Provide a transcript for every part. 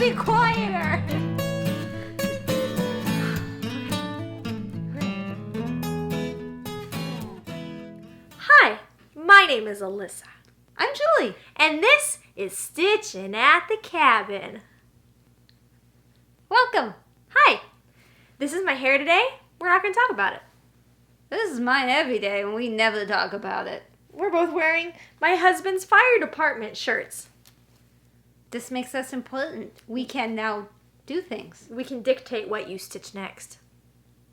be quieter. Hi, my name is Alyssa. I'm Julie. And this is Stitching at the Cabin. Welcome. Hi, this is my hair today. We're not going to talk about it. This is mine every day and we never talk about it. We're both wearing my husband's fire department shirts. This makes us important. We can now do things. We can dictate what you stitch next.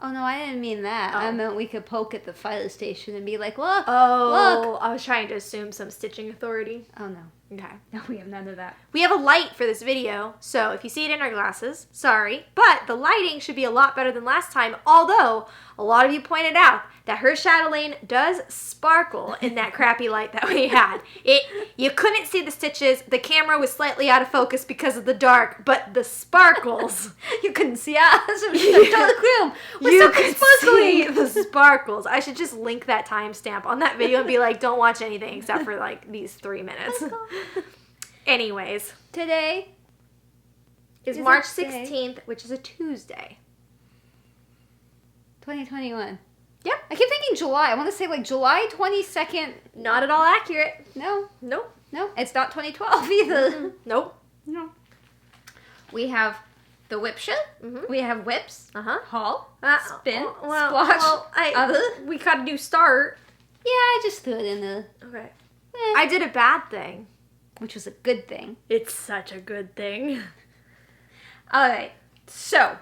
Oh, no, I didn't mean that. Oh. I meant we could poke at the fire station and be like, look, Oh, look. I was trying to assume some stitching authority. Oh, no. Okay. No, we have none of that. We have a light for this video, so if you see it in our glasses, sorry. But the lighting should be a lot better than last time, although a lot of you pointed out that her Chatelaine does sparkle in that crappy light that we had. You couldn't see the stitches, the camera was slightly out of focus because of the dark, but the sparkles. You couldn't see us. It was like dark room. You could see the sparkles. I should just link that timestamp on that video and be like, don't watch anything except for like these 3 minutes. Anyways, Today is Is March it today? 16th, which is a Tuesday. 2021. Yep. I keep thinking July. I want to say like July 22nd. Not at all accurate. No, Nope. it's not 2012 either. Nope. No. We have the WIP SHARE. Mhm. We have WIPs. Uh-huh. Haul. Spin. Well, Splotch. Other. we got a new start. Yeah, I just threw it in the... Okay. I did a bad thing. Which was a good thing. It's such a good thing. Alright. So,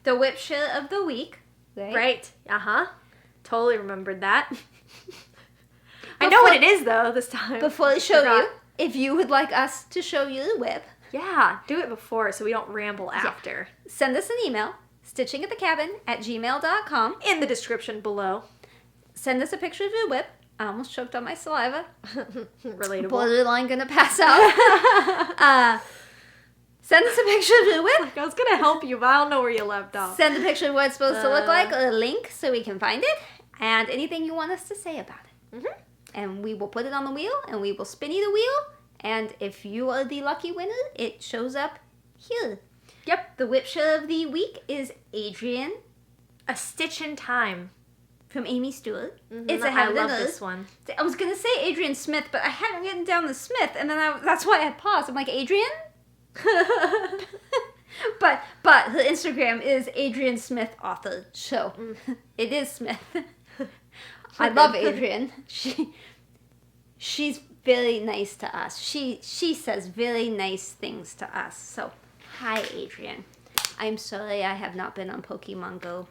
the WIP SHARE of the week. Right. Uh-huh. Totally remembered that. I know what it is, though, this time. Before I show Forgot. you, if you would like us to show you the WIP, Yeah, do it before so we don't ramble after. send us an email, stitchingatthecabin@gmail.com. In the description below. Send us a picture of your WIP. I almost choked on my saliva. Relatable. Borderline gonna pass out. Send us a picture of your WIP. I was going to help you, but I don't know where you left off. Send a picture of what it's supposed to look like, or a link so we can find it, and anything you want us to say about it. Mm-hmm. And we will put it on the wheel, and we will spinny the wheel, and if you are the lucky winner, it shows up here. Yep. The WIP SHARE of the week is Adrienne A Stitch in Time. from Aimee Stewart. Mhm, It's a I Heaven love and Earth. this one. I was gonna say Adrienne Smith, but I hadn't written down the Smith, and then that's why I paused. I'm like, Adrienne? but her Instagram is Adrienne Smith author, so it is Smith. I love Adrienne. She's very nice to us. She says very nice things to us. So, hi Adrienne. I'm sorry I have not been on Pokemon Go.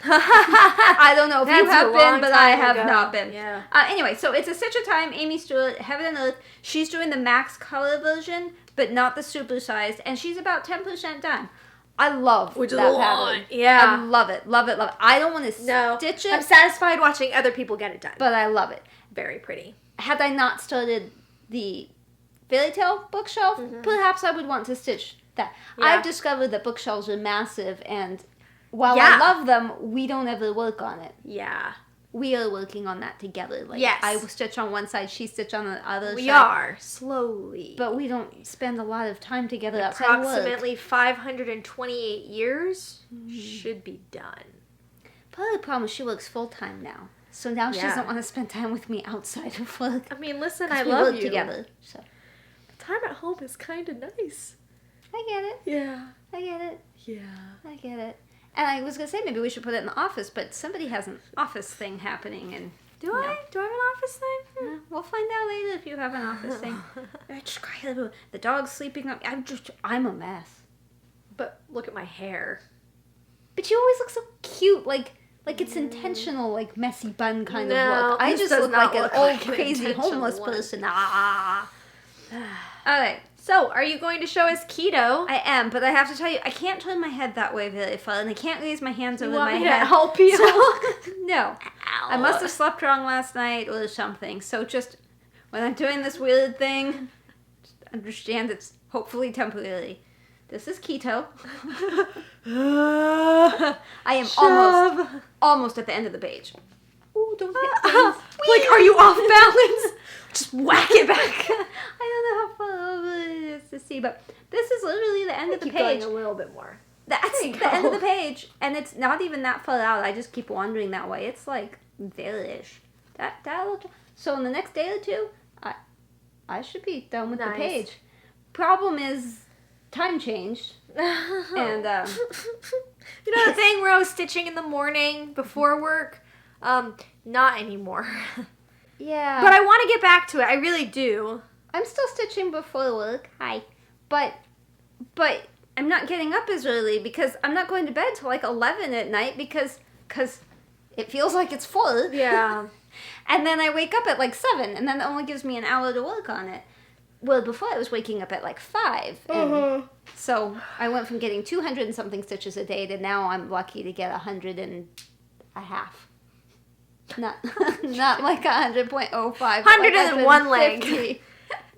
I don't know if you That's have a been, long but I time have ago. not been. Yeah. Anyway, so it's a Stitch of Time, Aimee Stewart, Heaven and Earth. She's doing the max color version, but not the super sized, and she's about 10% done. I love Which is that a lot. pattern. Yeah. I love it, love it, love it. I don't want to No. stitch it, I'm satisfied watching other people get it done. but I love it. Very pretty. Had I not started the fairy tale bookshelf, perhaps I would want to stitch that. Yeah. I've discovered that bookshelves are massive, and while Yeah. I love them, we don't ever work on it. Yeah. We are working on that together. Like, Yes. I will stitch on one side, she stitch on the other We side. are. Slowly. But we don't spend a lot of time together outside of work. Approximately 528 years should be done. Part of the problem is she works full-time now. So now she Yeah. doesn't want to spend time with me outside of work. I mean, listen, 'Cause I we love work you. together. So Time at home is kind of nice. I get it. Yeah. I get it. Yeah. I get it. And I was going to say maybe we should put it in the office, but somebody has an office thing happening. And Do No. I? Do I have an office thing? we'll find out later if you have an office thing. I just got the dog's sleeping on me. I'm a mess. But look at my hair. But you always look so cute, like it's intentional, like messy bun kind of No, look. I this just does look not like an look old like an crazy intentional homeless one. person. All right, So, are you going to show us Keto? I am, but I have to tell you, I can't turn my head that way very far, and I can't raise my hands over You want my me head. to help you? So- no, Ow. I must have slept wrong last night or something. So just when I'm doing this weird thing, just understand it's hopefully temporary. This is Keto. I am almost at the end of the page. Ooh, don't hit things. Like, are you off balance? Just whack it back. I don't know how far over it is to see, but this is literally the end of the Keep page. going a little bit more. That's the end of the page, and it's not even that far out. I just keep wandering that way. It's like there-ish. So in the next day or two, I should be done with the page. Problem is, time changed, and you know the thing where I was stitching in the morning before work? Not anymore. Yeah. But I want to get back to it. I really do. I'm still stitching before work. Hi. But I'm not getting up as early because I'm not going to bed till like 11 at night because it feels like it's full. Yeah. And then I wake up at like 7, and then that only gives me an hour to work on it. Well, before I was waking up at like 5. And so I went from getting 200 and something stitches a day to now I'm lucky to get 100 and a half. Not like 100.05. 101 leg.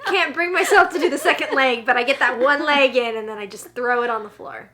Can't bring myself to do the second leg, but I get that one leg in and then I just throw it on the floor.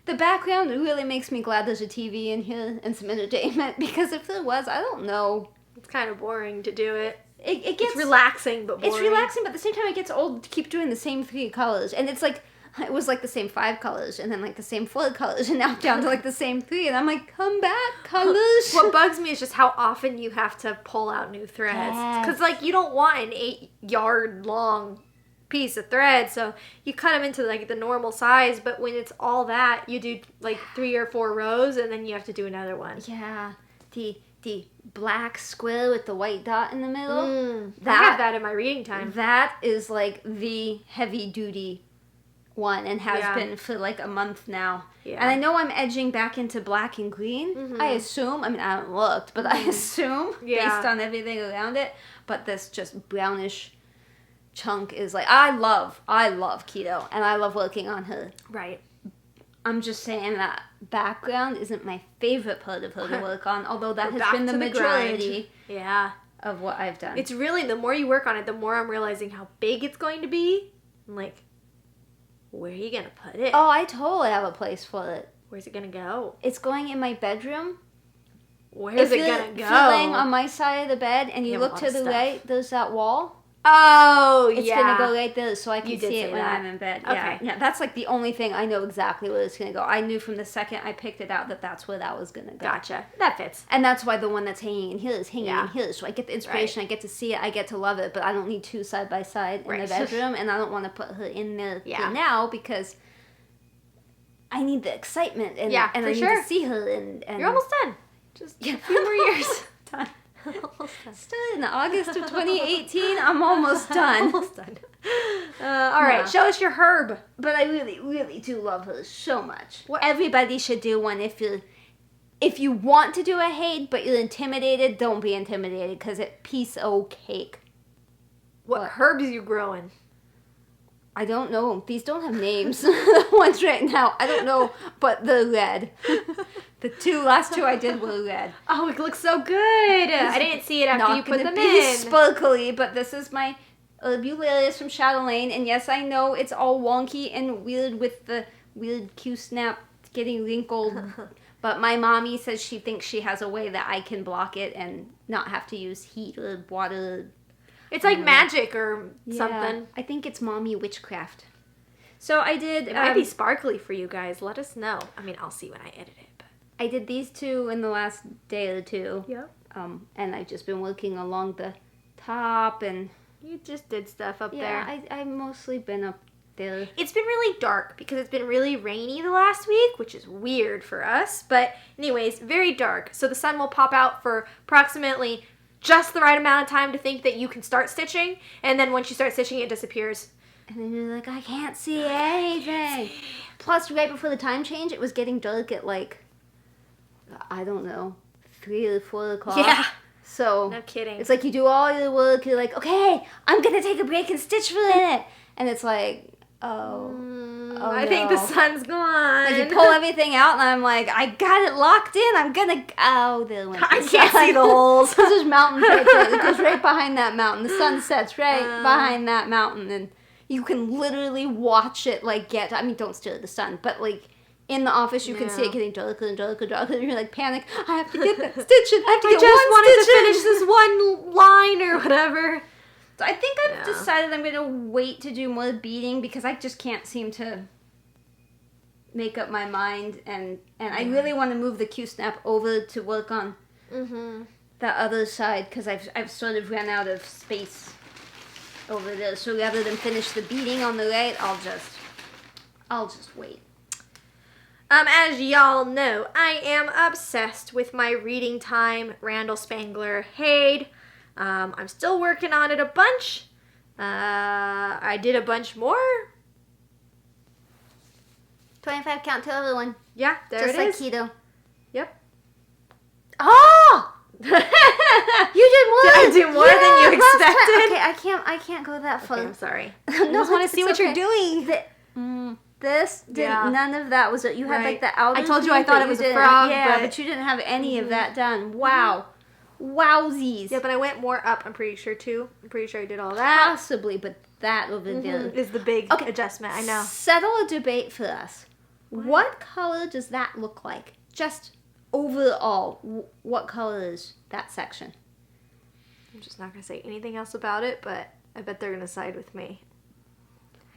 The background really makes me glad there's a TV in here and some entertainment, because if there was, I don't know. It's kind of boring to do it. It gets it's relaxing, but boring. It's relaxing, but at the same time it gets old to keep doing the same 3 colors. And it's like, it was like the same 5 colors, and then like the same 4 colors, and now down to like the same 3. And I'm like, come back, colors. What bugs me is just how often you have to pull out new threads. Because like you don't want an 8-yard long piece of thread, so you cut them into like the normal size, but when it's all that, you do like 3 or 4 rows, and then you have to do another one. Yeah. The black square with the white dot in the middle. I have that in my reading time. That is like the heavy duty one, and has been for like a month now. Yeah. And I know I'm edging back into black and green. I assume. I mean, I haven't looked, but I assume based on everything around it. But this just brownish chunk is like, I love Keto, and I love working on her. Right. I'm just saying that background isn't my favorite part of her to work on, although that has been the majority of what I've done. It's really, the more you work on it, the more I'm realizing how big it's going to be. I'm like, where are you going to put it? Oh, I totally have a place for it. Where's it going to go? It's going in my bedroom. Where's it going to go? If you're laying on my side of the bed and you look to the right, there's that wall. Oh, it's going to go right there so I can see it when I'm in bed. Okay. Yeah, that's like the only thing I know exactly where it's going to go. I knew from the second I picked it out that that's where that was going to go. Gotcha. That fits. And that's why the one that's hanging in here is hanging in here. So I get the inspiration, I get to see it, I get to love it, but I don't need 2 side by side in the bedroom, and I don't want to put her in there for now because I need the excitement and I need to see her. And you're almost done. Just a few more years. Done. Still in August of 2018, I'm almost done. Almost done. All right, show us your herb. But I really, really do love her so much. What everybody should do one if you want to do a HAED, but you're intimidated, don't be intimidated, because it's piece of cake. What herbs are you growing? I don't know. These don't have names. The ones right now, I don't know, but the red. The last two I did were red. Oh, it looks so good. I didn't see it after you put them in. Sparkly, but this is my Mirabilia from Chatelaine, and yes, I know it's all wonky and weird with the weird Q-snap getting wrinkled, but my mommy says she thinks she has a way that I can block it and not have to use heat or water. It's like magic or something. I think it's mommy witchcraft. So I did... It might be sparkly for you guys. Let us know. I mean, I'll see when I edit it. But I did these 2 in the last day or 2. Yep. And I've just been working along the top and... You just did stuff up there. Yeah, I've mostly been up there. It's been really dark because it's been really rainy the last week, which is weird for us. But anyways, very dark. So the sun will pop out for approximately just the right amount of time to think that you can start stitching, and then once you start stitching, it disappears. And then you're like, I can't see anything. Plus, right before the time change, it was getting dark at like, I don't know, 3 or 4 o'clock. Yeah. So no kidding. It's like you do all your work, you're like, okay, I'm gonna take a break and stitch for a minute. And it's like, I think the sun's gone. Like you pull everything out, and I'm like, I got it locked in. I'm gonna. Oh, there went the I can't see the holes. There's mountains right there. It goes right behind that mountain. The sun sets right behind that mountain, and you can literally watch it like get. I mean, don't stare at the sun, but like in the office, you can see it getting darker and darker and darker, and you're like, panic, I have to get that stitch in, I have to get one stitch in. I just wanted to finish this one line or whatever. So I think I've decided I'm going to wait to do more beading because I just can't seem to make up my mind, and I really want to move the Q-snap over to work on the other side because I've sort of ran out of space over there. So rather than finish the beading on the right, I'll just wait. As y'all know, I am obsessed with my Reading Time Randall Spangler HAED. I'm still working on it a bunch. I did a bunch more. 25 count to everyone. Yeah, there just it is. Just like keto. Yep. Oh! You did more. Did I do more than you expected? Okay, I can't go that far. Okay, I'm sorry. No, I just want to see what you're doing. This didn't. None of that was it. You had like the outer. I told you I thought it was a frog. Yeah, but you didn't have any of that done. Wow. Wowsies. Yeah, but I went more up, I'm pretty sure, too. I'm pretty sure I did all that. Possibly, but that over there is the big adjustment, I know. Settle a debate for us. What color does that look like? Just overall, what color is that section? I'm just not going to say anything else about it, but I bet they're going to side with me.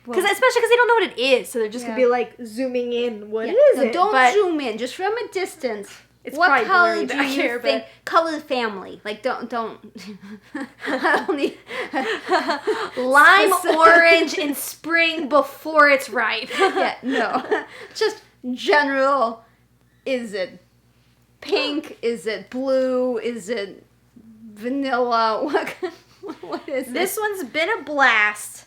Especially because they don't know what it is, so they're just going to be like zooming in. What is it? Don't zoom in, just from a distance. It's what color do you here, think? Color family. Like, don't. I don't need lime, orange, and spring before it's ripe. Yeah, no. Just general. Is it pink? Is it blue? Is it vanilla? What is it? This one's been a blast.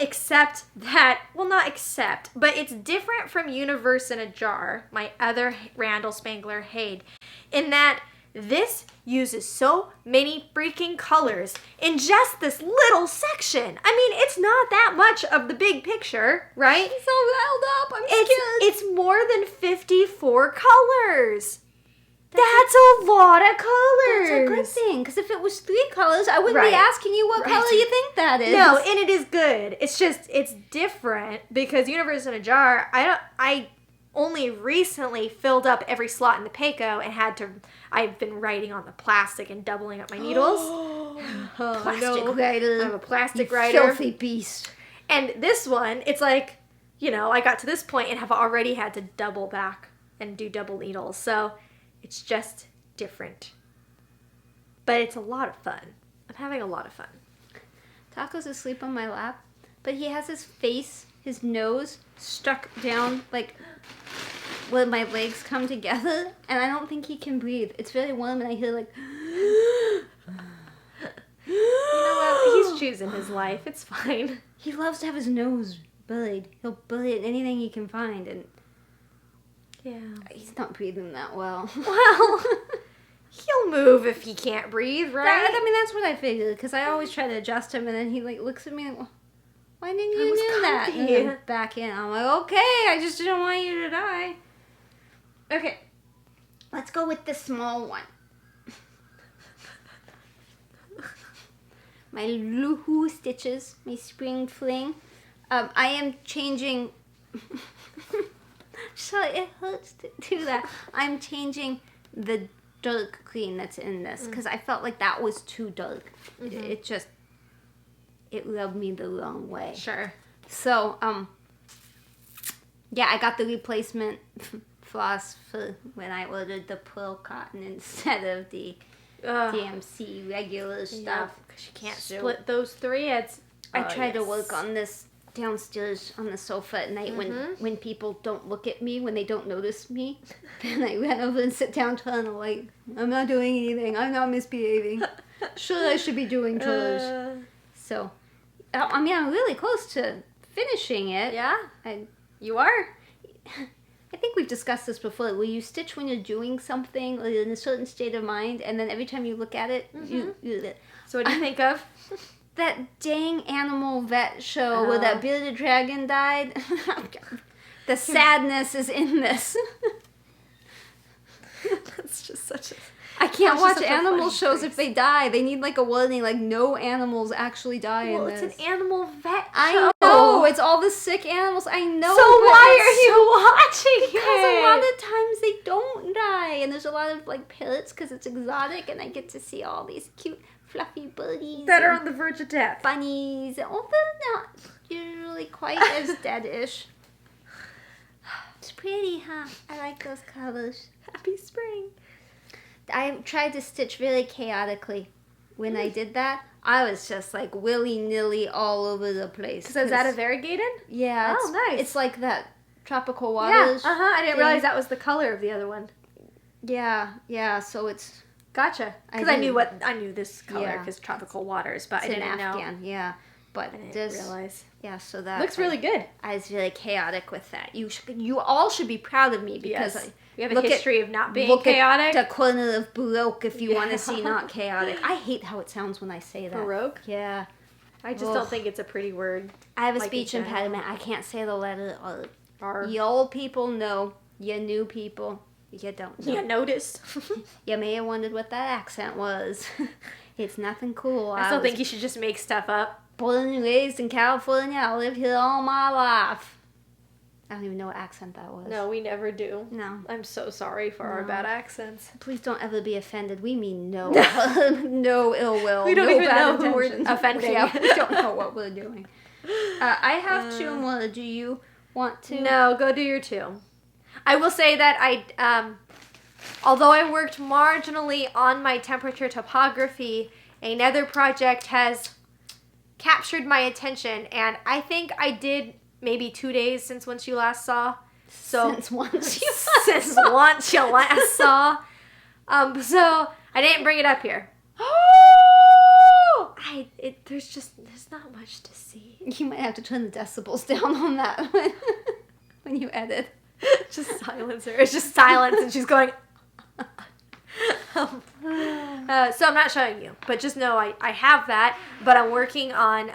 Except that, well, not except, but it's different from Universe in a Jar, my other Randall Spangler HAED, in that this uses so many freaking colors in just this little section. I mean, it's not that much of the big picture, right? It's so riled up, I'm scared. It's more than 54 colors. That's a lot of colors. That's a good thing, because if it was 3 colors, I wouldn't be asking you what color you think that is. No, and it is good. It's just, it's different, because Universe in a Jar, I only recently filled up every slot in the Keto and I've been writing on the plastic and doubling up my needles. Plastic writer. I'm a plastic writer. Filthy beast. And this one, it's like, I got to this point and have already had to double back and do double needles, so it's just different. But it's a lot of fun. I'm having a lot of fun. Taco's asleep on my lap, but he has his face, his nose, stuck down, like, where my legs come together, and I don't think he can breathe. It's very warm, and I hear, like... You know what? He's choosing his life. It's fine. He loves to have his nose buried. He'll bury it in anything he can find, and... Yeah. He's not breathing that well. Well, he'll move if he can't breathe, right? I mean, that's what I figured, because I always try to adjust him, and then he, like, looks at me and, why didn't you do that? And then back in. I'm like, okay, I just didn't want you to die. Okay. Let's go with the small one. My Luhu stitches, my spring fling. I am changing... So it hurts to do that. I'm changing the dark green that's in this because I felt like that was too dark. It rubbed me the wrong way. Sure. So, yeah, I got the replacement floss for when I ordered the pearl cotton instead of the DMC regular stuff. Because you can't split those threads. I tried to work on this downstairs on the sofa at night when people don't look at me, when they don't notice me. Then I ran over and sit down trying to, like, I'm not doing anything. I'm not misbehaving. Sure, I should be doing chores. So, I mean, I'm really close to finishing it. Yeah? You are? I think we've discussed this before. Will you stitch when you're doing something or in a certain state of mind, and then every time you look at it, you So what do you think of? That dang animal vet show where that bearded dragon died. The sadness is in this. That's just such a... I can't watch animal shows if they die. They need like a warning, like no animals actually die in this. Well, it's an animal vet show. I know, it's all the sick animals. I know. So why are you watching Because it? a lot of times they don't die, and there's a lot of like parrots because it's exotic, and I get to see all these cute, fluffy birdies that are on the verge of death. bunnies. Although not usually quite as dead-ish. It's pretty, huh? I like those colors. Happy spring. I tried to stitch really chaotically. When I did that, I was just like willy-nilly all over the place. So is that a variegated? Yeah. Oh, nice. It's like that tropical Yeah. waters. I didn't realize that was the color of the other one. Yeah. So it's Gotcha. Because I knew this color because tropical waters, but I an didn't know. Afghan. Yeah. But I didn't this realize. Yeah. So that Looks really good. I was really chaotic with that. You all should be proud of me because we have a history of not being chaotic. Look at the corner of Baroque if you want to see not chaotic. I hate how it sounds when I say that. Baroque? Yeah. I just don't think it's a pretty word. I have a speech impediment. I can't say the letter R. R. You old people know. You new people, you don't know. You noticed. You may have wondered what that accent was. It's nothing cool. I still think you should just make stuff up. Born and raised in California. I lived here all my life. I don't even know what accent that was. No, we never do. No. I'm so sorry for our bad accents. Please don't ever be offended. We mean no ill will. We don't no even bad know who we're intentions. offending. Yeah, we don't know what we're doing. I have two more. Do you want to? No, go do your two. I will say that although I worked marginally on my temperature topography, another project has captured my attention, and I think I did maybe 2 days since once you last saw. So Since once you since once you last saw. So I didn't bring it up here. There's not much to see. You might have to turn the decibels down on that when you edit. Just silence her. It's just silence, and she's going. So I'm not showing you, but just know I have that. But I'm working on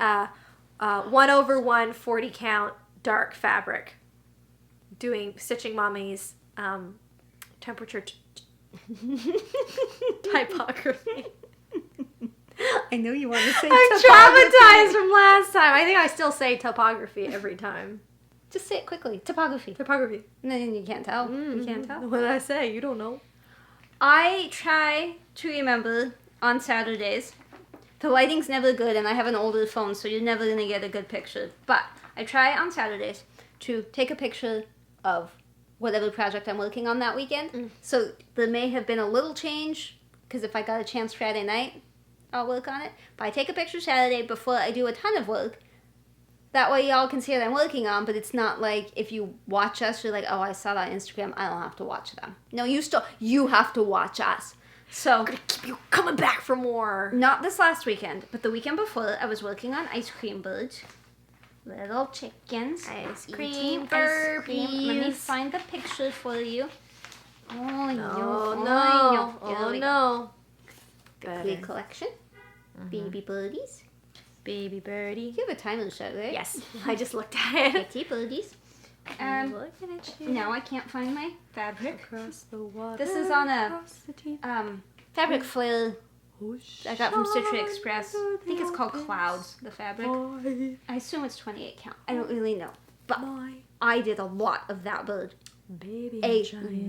1/1 40 count dark fabric, stitching mommy's temperature typography. I know you want to say I'm traumatized from last time. I think I still say topography every time. Just say it quickly. Topography. Topography. And then you can't tell. You can't tell. What did I say? You don't know. I try to remember on Saturdays. The lighting's never good, and I have an older phone, so you're never going to get a good picture. But I try on Saturdays to take a picture of whatever project I'm working on that weekend. So there may have been a little change, because if I got a chance Friday night, I'll work on it. But I take a picture Saturday before I do a ton of work. That way y'all can see what I'm working on, but it's not like if you watch us, you're like, oh, I saw that on Instagram, I don't have to watch them. No, you have to watch us. So I'm gonna keep you coming back for more. Not this last weekend, but the weekend before, I was working on ice cream birds. Little chickens. Ice cream eating ice cream. Let me find the picture for you. Oh, no. The Big collection. Baby birdies. Baby birdie. You have a timer set, right? Yes, I just looked at it. Pretty birdies. Looking at you. Now I can't find my fabric. Across the water. This is on a fabric flare I got from Stitchy Express. I think it's called Clouds, the fabric. I assume it's 28 count. I don't really know. But I did a lot of that bird. Baby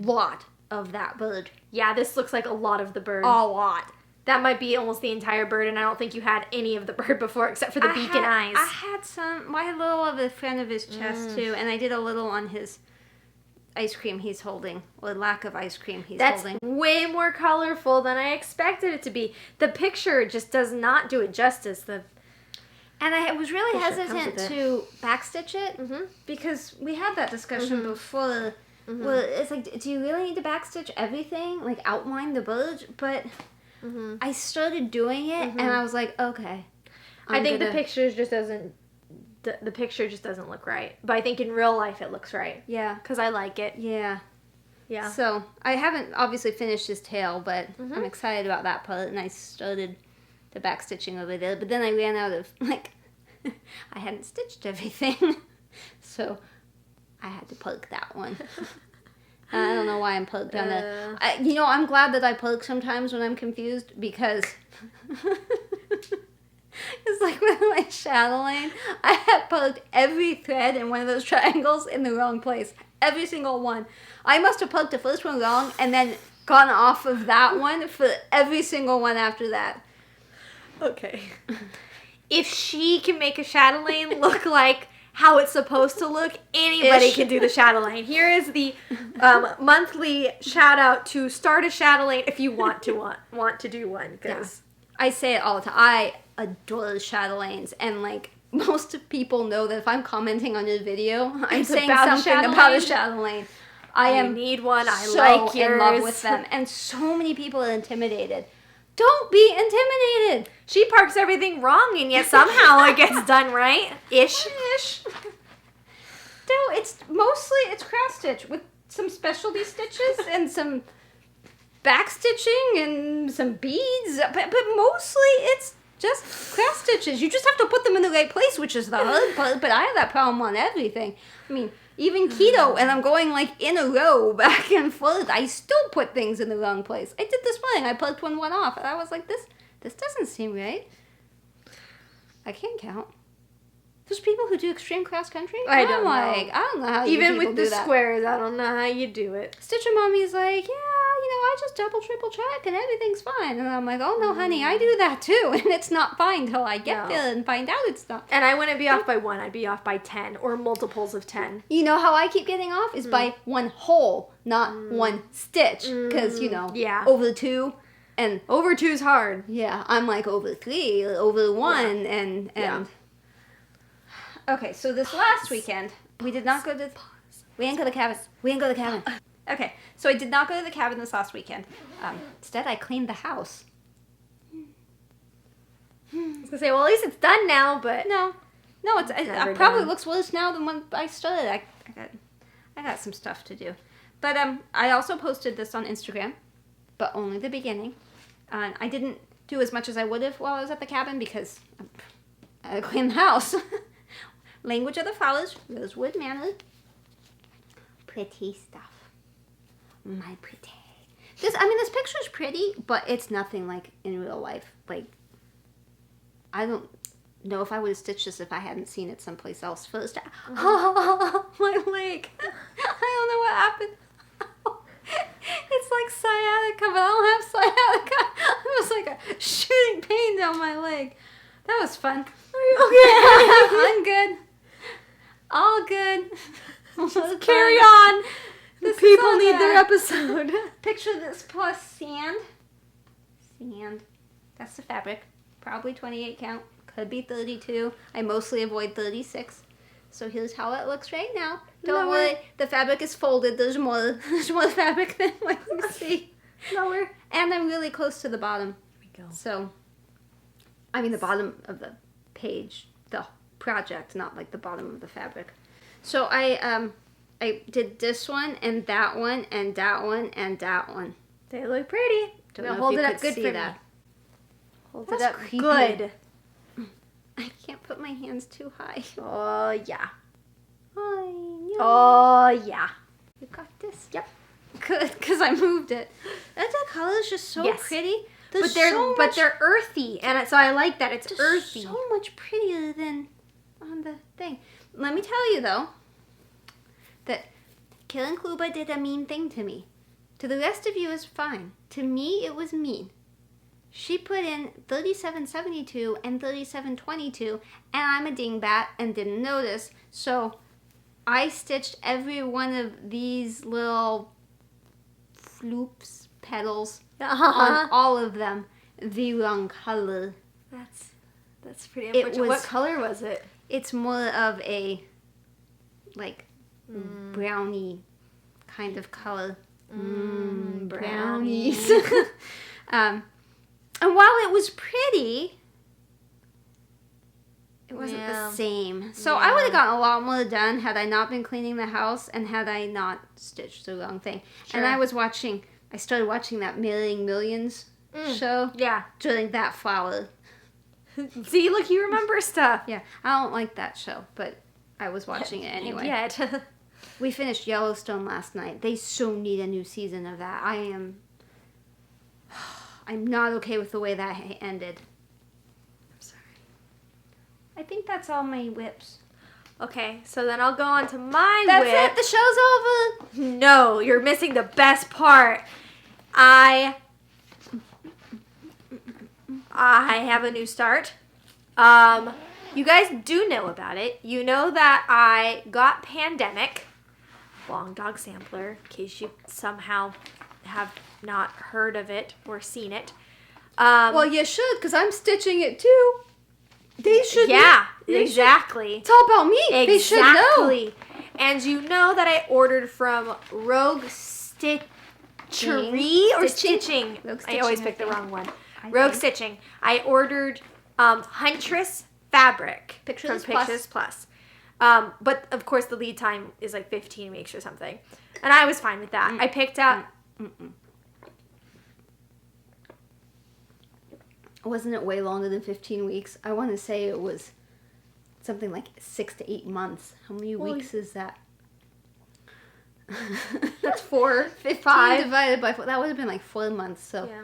lot of that bird. Yeah, this looks like a lot of the bird. A lot. That might be almost the entire bird, and I don't think you had any of the bird before except for the beak and eyes. I had some. I had a little of the front of his chest too, and I did a little on his ice cream he's holding, or lack of ice cream he's holding. That's way more colorful than I expected it to be. The picture just does not do it justice. And I was really hesitant to backstitch it because we had that discussion before. Well, it's like, do you really need to backstitch everything, like outline the bird? But I started doing it, and I was like, okay. I think the picture just doesn't. The picture just doesn't look right, but I think in real life it looks right. Yeah, because I like it. Yeah. So I haven't obviously finished his tail, but I'm excited about that part, and I started the backstitching over there. But then I ran out of I hadn't stitched everything, so I had to poke that one. I don't know why I'm poked on that. I'm glad that I poke sometimes when I'm confused because It's like with my chatelaine, I had plugged every thread in one of those triangles in the wrong place. Every single one. I must have plugged the first one wrong and then gone off of that one for every single one after that. Okay. If she can make a chatelaine look like how it's supposed to look, anybody can do the chatelaine. Here is the monthly shout out to start a chatelaine if you want to do one. Because I say it all the time. I adore chatelaines, and like most people know that if I'm commenting on your video, I'm saying something about a chatelaine. I need one. I like yours. In love with them, and so many people are intimidated. Don't be intimidated. She parks everything wrong, and yet somehow it gets done right. Ish. No, it's cross stitch with some specialty stitches and some back stitching and some beads, but mostly it's just cross stitches. You just have to put them in the right place, which is the hard part, but I have that problem on everything. I mean, even keto, and I'm going like in a row back and forth, I still put things in the wrong place. I did this morning. I plugged one off, and I was like, this doesn't seem right. I can't count. There's people who do extreme cross country. I don't know how you even people with do the that. squares. I don't know how you do it. Stitcher Mommy's like, I just double, triple check and everything's fine. And I'm like, oh no, honey, I do that too. And it's not fine till I get there and find out it's not. And I wouldn't be off by 1. I'd be off by 10 or multiples of 10. You know how I keep getting off? Is by one hole, not one stitch. Because, over 2. And over 2's hard. Yeah, I'm like over 3, over 1, and Okay, so this last weekend, we did not go to... We didn't go to the cabin. Okay, so I did not go to the cabin this last weekend. Instead, I cleaned the house. I was going to say, well, at least it's done now, but... No, it probably looks worse now than when I started. I got some stuff to do. But I also posted this on Instagram, but only the beginning. I didn't do as much as I would have while I was at the cabin because I had to clean the house. Language of the Flowers, Rosewood Manor. Pretty stuff. My pretty. This picture's pretty, but it's nothing like in real life. Like, I don't know if I would have stitched this if I hadn't seen it someplace else first. Oh, my leg. I don't know what happened. It's like sciatica, but I don't have sciatica. It was like a shooting pain down my leg. That was fun. Are you okay? I'm good. All good. Carry on. The people need their episode. Picture this plus sand. Sand. That's the fabric. Probably 28 count. Could be 32. I mostly avoid 36. So here's how it looks right now. Don't worry. The fabric is folded. There's more fabric than what you see. Lower. And I'm really close to the bottom. Here we go. So, the bottom of the page. The project, not like the bottom of the fabric. So I did this one and that one and that one and that one. They look pretty. Don't know hold if you it up good for that. Me. Hold it up creepy. Good. I can't put my hands too high. Oh yeah. Oh yeah. You got this. Yep. Good, because I moved it. And the color's just so pretty. But they're earthy, and so I like that it's earthy. So much prettier than on the thing. Let me tell you though, that Karen Kluba did a mean thing to me. To the rest of you is fine. To me, it was mean. She put in 37.72 and 37.22, and I'm a dingbat and didn't notice. So I stitched every one of these little floops, petals, on all of them the wrong color. That's pretty unfortunate. What color was it? It's more of a brownie kind of color. Brownies. And while it was pretty, it wasn't the same. So I would have gotten a lot more done had I not been cleaning the house and had I not stitched the wrong thing. Sure. And I started watching that Marrying Millions show. Yeah. During that flower. See, look, you remember stuff. Yeah. I don't like that show, but I was watching it anyway. Yet. We finished Yellowstone last night. They so need a new season of that. I'm not okay with the way that ended. I'm sorry. I think that's all my whips. Okay, so then I'll go on to my That's whip. it? The show's over? No, you're missing the best part. I have a new start. You guys do know about it. You know that I got Pandemic, Long Dog Sampler, in case you somehow have not heard of it or seen it. Well, you should, because I'm stitching it too. They should Yeah, know. exactly. It's all about me. Exactly. They should know. And you know that I ordered from Rogue Stitchery or Stitching. Rogue I always Stitching, pick the I think. wrong one. I Rogue think. Stitching. I ordered Huntress fabric Picture from This Pictures Plus. But of course the lead time is like 15 weeks or something. And I was fine with that. I picked out... Wasn't it way longer than 15 weeks? I want to say it was something like 6 to 8 months. How many weeks is that? That's 4, 15 5. divided by 4. That would have been like 4 months, so Yeah.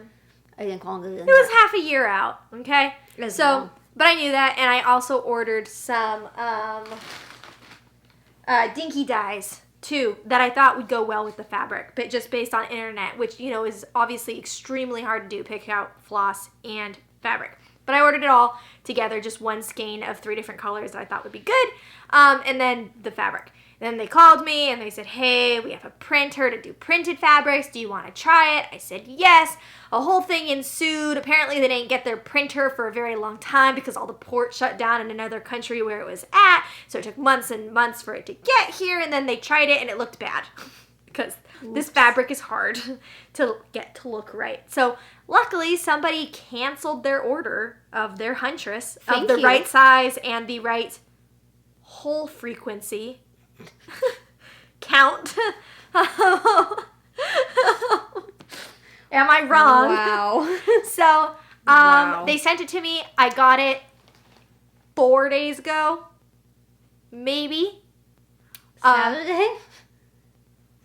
I think longer than It was half a year out, okay? As So, well. but I knew that, and I also ordered some dinky dyes too that I thought would go well with the fabric, but just based on internet, which is obviously extremely hard to do, pick out floss and fabric. But I ordered it all together, just one skein of 3 different colors that I thought would be good, and then the fabric. Then they called me and they said, hey, we have a printer to do printed fabrics. Do you want to try it? I said, yes. A whole thing ensued. Apparently they didn't get their printer for a very long time because all the ports shut down in another country where it was at. So it took months and months for it to get here. And then they tried it and it looked bad because this fabric is hard to get to look right. So luckily somebody canceled their order of their Huntress of the right size and the right hole frequency. Count. Am I wrong? Wow. So, Wow. they sent it to me. I got it 4 days ago. Maybe. Saturday?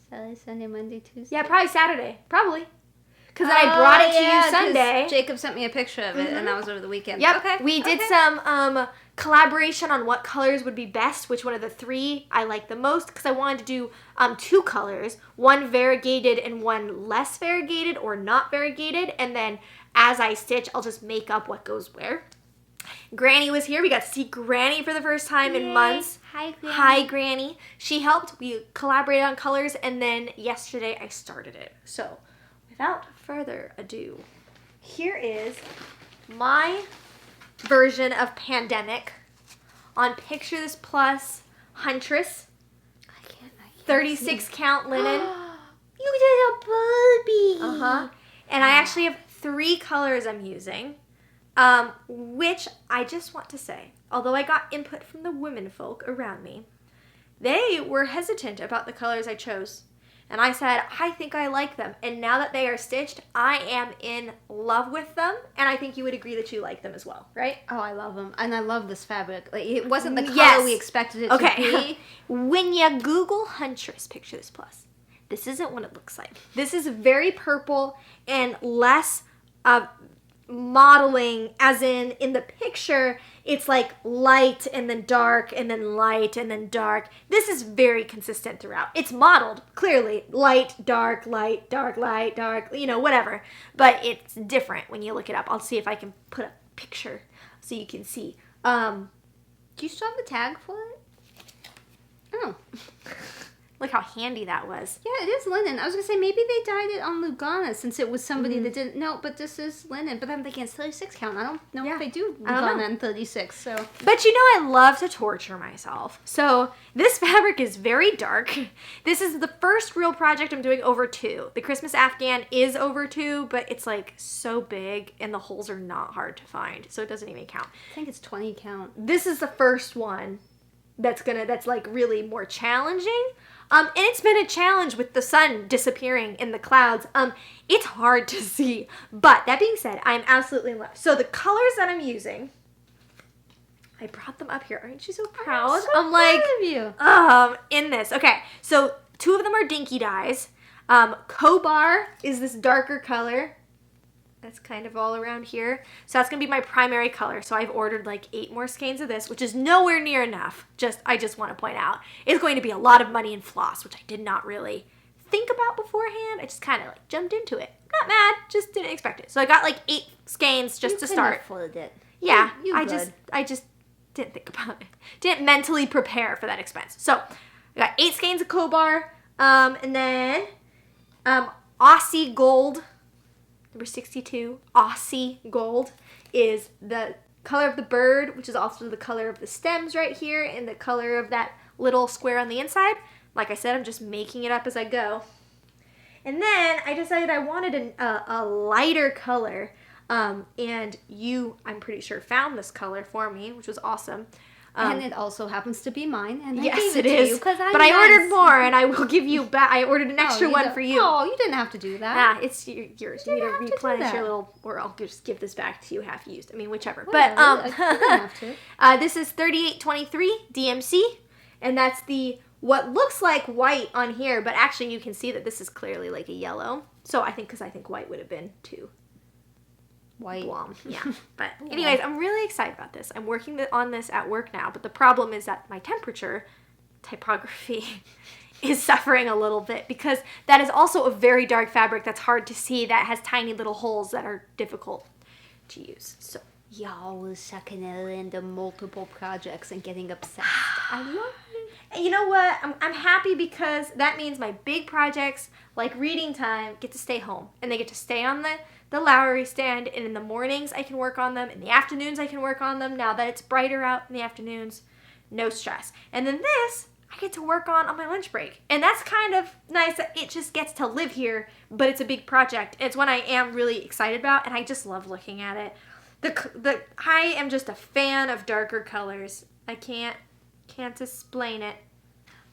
Saturday, Sunday, Monday, Tuesday? Yeah, probably Saturday. Probably. Because then I brought it to you 'cause Sunday. Jacob sent me a picture of it, and that was over the weekend. Yep. Okay. We did some collaboration on what colors would be best, which one of the 3 I like the most, because I wanted to do 2 colors, one variegated and one less variegated or not variegated, and then as I stitch, I'll just make up what goes where. Granny was here. We got to see Granny for the first time in months. Hi, Granny. Hi, Granny. She helped. We collaborated on colors, and then yesterday I started it. So, without further ado, here is my version of Pandemic on Picture This Plus Huntress, I can't 36 count linen. You did a Barbie. Uh-huh. And I actually have 3 colors I'm using, which I just want to say, although I got input from the women folk around me, they were hesitant about the colors I chose. And I said, I think I like them. And now that they are stitched, I am in love with them. And I think you would agree that you like them as well, right? Oh, I love them. And I love this fabric. Like, it wasn't the color Yes. we expected it to be. When you Google Huntress Picture This Plus, this isn't what it looks like. This is very purple and less modeling, as in the picture, it's like light and then dark and then light and then dark. This is very consistent throughout. It's modeled, clearly, light, dark, light, dark, light, dark, whatever. But it's different when you look it up. I'll see if I can put a picture so you can see. Do you still have the tag for it? Oh. Look how handy that was. Yeah, it is linen. I was going to say, maybe they dyed it on Lugana since it was somebody that didn't... No, but this is linen. But I'm thinking it's 36 count. I don't know if they do I don't know. Lugana and 36, so... But I love to torture myself. So this fabric is very dark. This is the first real project I'm doing over 2. The Christmas Afghan is over 2, but it's like so big and the holes are not hard to find. So it doesn't even count. I think it's 20 count. This is the first one that's like really more challenging. And it's been a challenge with the sun disappearing in the clouds. It's hard to see. But that being said, I'm absolutely in love. So the colors that I'm using, I brought them up here. Aren't you so proud? I'm like, of you. In this. Okay, so 2 of them are dinky dyes. Kobar is this darker color. that's kind of all around here. So that's going to be my primary color. So I've ordered like 8 more skeins of this, which is nowhere near enough. I just want to point out, it's going to be a lot of money in floss, which I did not really think about beforehand. I just kind of like jumped into it. Not mad, just didn't expect it. So I got like 8 skeins just to start. You afford it. Yeah, You I good. just didn't think about it. Didn't mentally prepare for that expense. So I got 8 skeins of Cobar, and then Aussie Gold, number 62. Aussie Gold is the color of the bird, which is also the color of the stems right here, and the color of that little square on the inside. Like I said, I'm just making it up as I go. And then I decided I wanted a lighter color. And you, I'm pretty sure, found this color for me, which was awesome. And it also happens to be mine. And yes, I gave it to is. You but I ordered more, and I will give you back. I ordered an extra one for you. Oh, you didn't have to do that. It's yours. You You need to didn't have to do replenish your that. little, or I'll just give this back to you half used. I mean, whichever. Whatever, But you didn't have to. this is 3823 DMC, and that's the what looks like white on here, but actually you can see that this is clearly like a yellow. So I think white would have been too White. blonde. Yeah. But anyways, I'm really excited about this. I'm working on this at work now, but the problem is that my temperature typography is suffering a little bit because that is also a very dark fabric that's hard to see, that has tiny little holes that are difficult to use. So Y'all was sucking it into multiple projects and getting obsessed. I love it. and you know what? I'm happy because that means my big projects like reading time get to stay home, and they get to stay on the Lowry stand, and in the mornings I can work on them, in the afternoons I can work on them. Now that it's brighter out in the afternoons, no stress. And then this I get to work on my lunch break, and that's kind of nice that it just gets to live here, but it's a big project. It's one I am really excited about, and I just love looking at it. I am just a fan of darker colors. I can't explain it.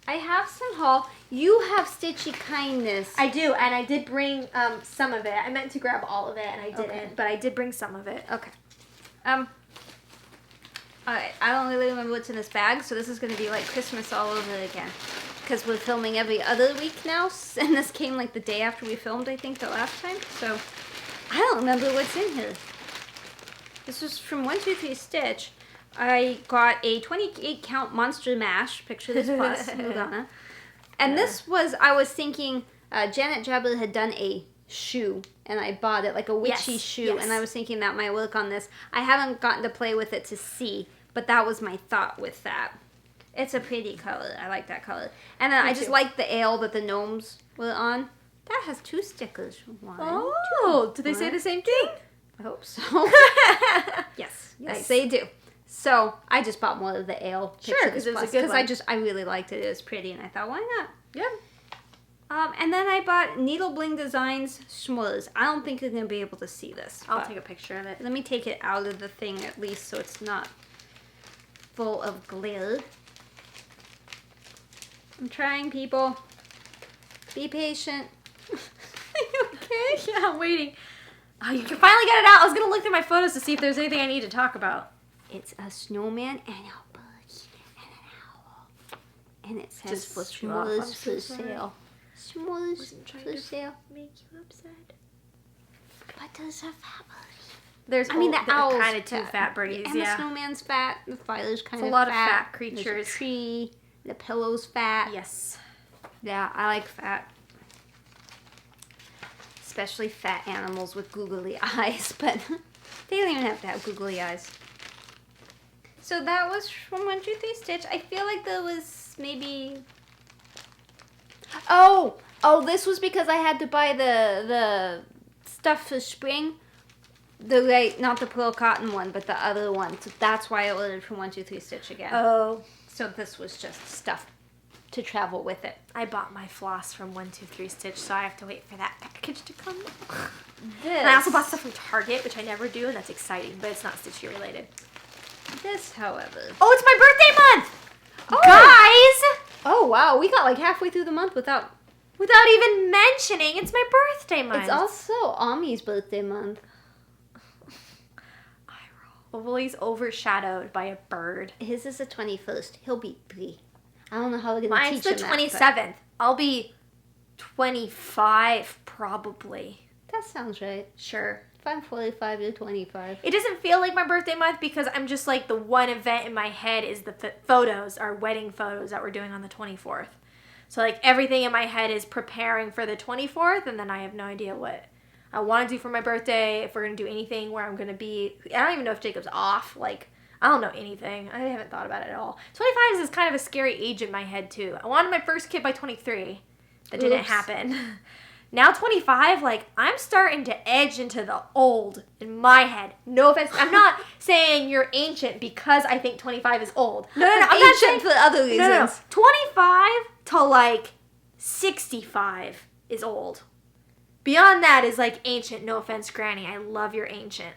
I have some haul. You have Stitchy Kindness. I do, and I did bring some of it. I meant to grab all of it, and I didn't, Okay. but I did bring some of it. Okay. Alright, I don't really remember what's in this bag, so this is going to be like Christmas all over again. Because we're filming every other week now, and this came like the day after we filmed, I think, the last time. So, I don't remember what's in here. This was from 123 Stitch. I got a 28 count Monster Mash, picture this plus, Madonna. And this was, I was thinking, Janet Jabber had done a shoe, and I bought it, like a witchy shoe, and I was thinking that might work on this. I haven't gotten to play with it to see, but that was my thought with that. It's a pretty color. I like that color. And then I just like the ale that the gnomes were on. That has 2 stickers. One, Oh, two. do they say the same thing? I hope so. Yes, Nice. they do. So I just bought more of the ale. Sure, because it was a good one. Because I really liked it. It was pretty, and I thought, why not? Yeah. And then I bought Needle Bling Designs Schmoes. I don't think you're gonna be able to see this. I'll but take a picture of it. let me take it out of the thing at least, so it's not full of glare. I'm trying, people. Be patient. Are you okay? Yeah, I'm waiting. Oh, you finally got it out. I was going to look through my photos to see if there's anything I need to talk about. It's a snowman and a bird and an owl. And it says Just for flip you off. I'm s'mores so for sorry. sale. S'mores Wasn't trying for to sale. make you upset. But there's a fat bird. There's The owl's kind of 2 fat birdies, And yeah. the snowman's fat. The fire's kind It's of a lot of fat. fat There's creatures. a tree. The pillow's fat. Yes. Yeah, I like fat. Especially fat animals with googly eyes, but they don't even have to have googly eyes. So that was from 123 Stitch. I feel like there was maybe... Oh, this was because I had to buy the stuff for spring. Not the pearl cotton one, but the other one. So that's why I ordered from 123 Stitch again. Oh. So this was just stuff to travel with it. I bought my floss from 123 Stitch, so I have to wait for that package to come. This, And I also bought stuff from Target, which I never do, and that's exciting, but it's not Stitchy related. This, however... Oh, it's my birthday month! Oh. Guys! Oh, wow. We got like halfway through the month without... Without even mentioning, it's my birthday month. It's also Amee's birthday month. Well, he's overshadowed by a bird. His is the 21st. He'll be 3. I don't know how we're going to Mine's teach the him 27th. I'll be 25, probably. That sounds right. Sure. I'm 45 to 25. It doesn't feel like my birthday month because I'm just like the one event in my head is the photos, our wedding photos that we're doing on the 24th. So like everything in my head is preparing for the 24th, and then I have no idea what I want to do for my birthday, if we're going to do anything where I'm going to be. I don't even know if Jacob's off. Like, I don't know anything. I haven't thought about it at all. 25 is kind of a scary age in my head too. I wanted my first kid by 23. That didn't happen. Now 25, like, I'm starting to edge into the old in my head. No offense. I'm not saying you're ancient because I think 25 is old. No. I'm not saying for other reasons. No. 25 to, like, 65 is old. Beyond that is, like, ancient. No offense, Granny. I love your ancient.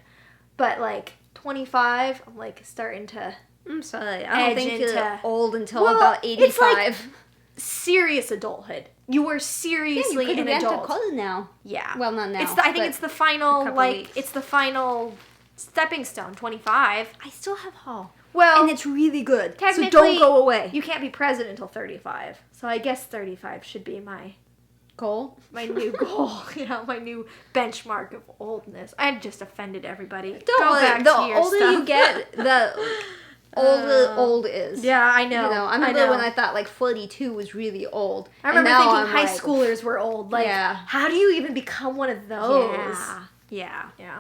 But, like, 25, I'm, like, starting to I'm sorry. I don't think you're into- old until Well, about 85. it's like serious adulthood. You were seriously you could an rent a adult. car now. Yeah. Well, not now. I think but it's the final, couple like, weeks. it's the final stepping stone, 25. I still have Hall. Well, And it's really good. So technically, don't go away. You can't be president until 35. So I guess 35 should be my Goal? new goal. My new benchmark of oldness. I just offended everybody. Don't Go worry. back The to your older stuff. you get, the older old is. Yeah, I know. I remember when I thought like 42 was really old. I remember and now thinking I'm high like, schoolers were old. Like, Yeah. how do you even become one of those? Yeah. Yeah.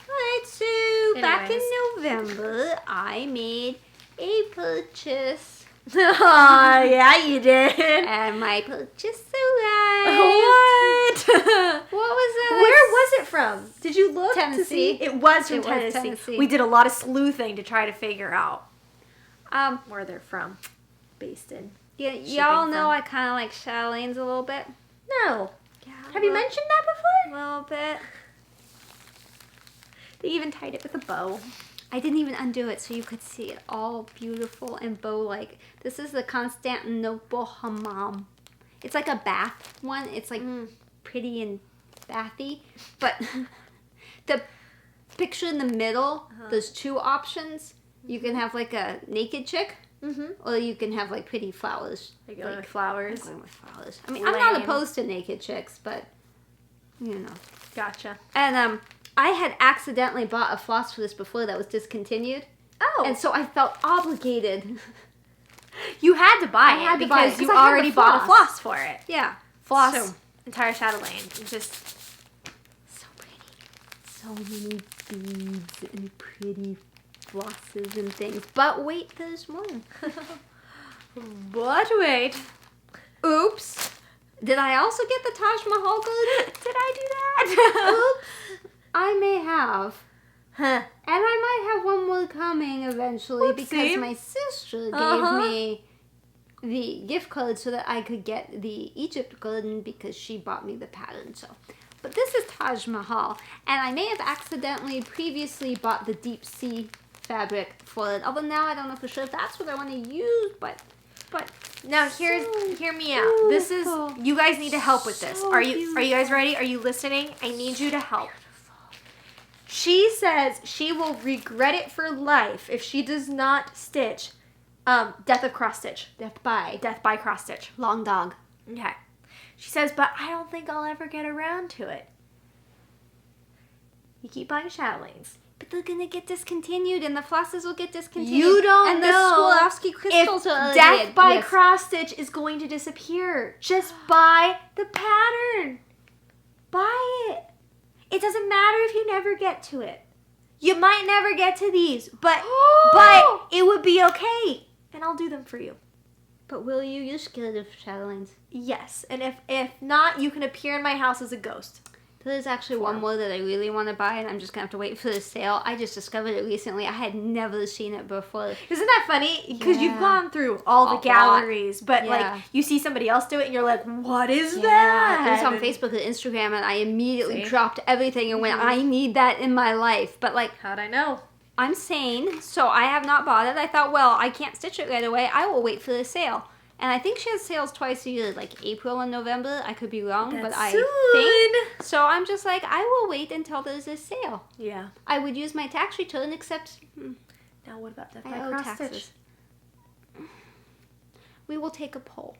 Alright, so back in Anyways. November, I made a purchase. Oh, yeah, you did. And my purchase arrived. What? What was it? Where was it from? Did you look to Tennessee. see? It was from It was Tennessee. Tennessee. We did a lot of sleuthing to try to figure out where they're from. Based in. Yeah, shipping y'all know from. I kind of like Chatelaine's a little bit. No. Yeah, Have you mentioned that before? A little bit. They even tied it with a bow. I didn't even undo it so you could see it all beautiful and bow-like. This is the Constantinople Hammam. It's like a bath one. It's like pretty and bathy. But the picture in the middle, there's two options. You can have like a naked chick, or you can have like pretty flowers. Like flowers. I'm going with flowers. I mean, I'm not Lame. opposed to naked chicks, but you know. Gotcha. And I had accidentally bought a floss for this before that was discontinued. Oh. And so I felt obligated. You had to buy I had it to buy it because you 'cause I had already the bought a floss. floss for it. Yeah. Floss, So, entire Chatelaine. Just so pretty. So many beads and pretty flosses and things. But wait, there's more. But wait. Oops. Did I also get the Taj Mahal good? Did I do that? Oops. I may have. Huh. And I might have one more coming eventually because Whoopsie. my sister gave Uh-huh. me the gift card so that I could get the Egypt garden because she bought me the pattern. So, but this is Taj Mahal, and I may have accidentally previously bought the deep sea fabric for it. Although now I don't know for sure if that's what I want to use, but Now hear me out. This is beautiful. you guys need to help with this. So Are you guys ready? Are you listening? I need you to help. She says she will regret it for life if she does not stitch Death of Cross Stitch. Death by Death by Cross Stitch. Long Dog. Okay. She says, but I don't think I'll ever get around to it. You keep buying Chatelaines. But they're gonna get discontinued, and the flosses will get discontinued. You don't and know the Swarovski crystals if are Death by yes. Cross Stitch is going to disappear. Just buy the pattern. Buy it. It doesn't matter if you never get to it. You might never get to these, but it would be okay. And I'll do them for you. But will you? You're scared of Chatelaines. Yes. And if not, you can appear in my house as a ghost. There's actually one more that I really want to buy, and I'm just going to have to wait for the sale. I just discovered it recently. I had never seen it before. Isn't that funny? Because Yeah. you've gone through all the A lot. galleries, but Yeah. like you see somebody else do it and you're like, what is It that? was on Facebook and Instagram, and I immediately See? dropped everything and went, I need that in my life. But like, How'd I know? I'm sane, so I have not bought it. I thought, well, I can't stitch it right away. I will wait for the sale. And I think she has sales twice a year, like April and November. I could be wrong, but I think. So I'm just like, I will wait until there's a sale. Yeah. I would use my tax return, except Now what about Death I by owe Cross taxes. Stitch? We will take a poll.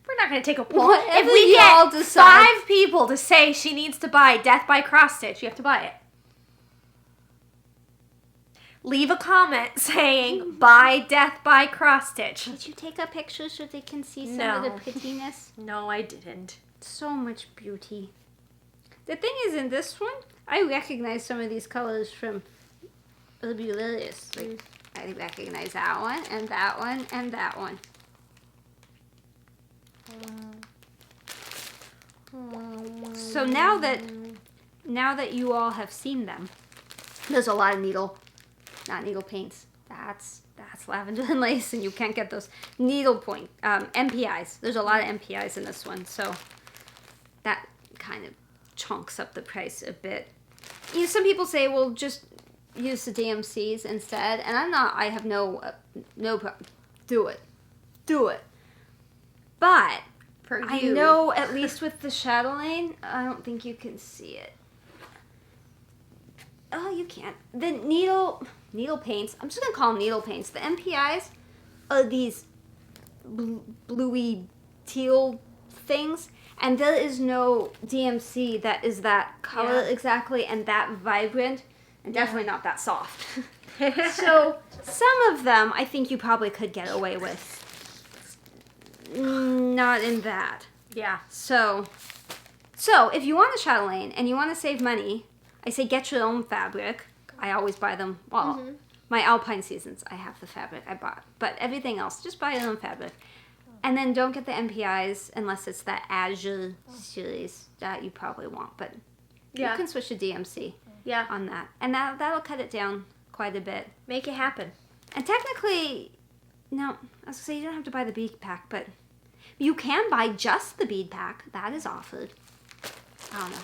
We're not going to take a poll. Whatever If we y'all get decide. 5 people to say she needs to buy Death by Cross Stitch, you have to buy it. leave a comment saying, buy Death by Cross Stitch. Did you take a picture so they can see some No. of the prettiness? No, I didn't. So much beauty. The thing is, in this one, I recognize some of these colors from Mirabilia. Like, I recognize that one, and that one, and that one. So now that you all have seen them, there's a lot of not needle paints. That's lavender and lace, and you can't get those needle point MPIs. There's a lot of MPIs in this one, so that kind of chunks up the price a bit. You know, some people say, well, just use the DMCs instead, and I have no problem. Do it. But For I you. know, at least with the Chatelaine, I don't think you can see it. Oh, you can't. The needle paints, I'm just going to call them needle paints. The MPIs are these bluey teal things, and there is no DMC that is that color exactly and that vibrant, and definitely not that soft. So, some of them I think you probably could get away with. Not in that. Yeah. So if you want a Chatelaine and you want to save money, I say get your own fabric. I always buy them. Well, my Alpine seasons, I have the fabric I bought. But everything else, just buy your own fabric. And then don't get the MPIs unless it's that Azure series that you probably want. But you can switch to DMC on that. And that'll cut it down quite a bit. Make it happen. And technically, no, I was going to say you don't have to buy the bead pack, but you can buy just the bead pack. That is offered. I don't know.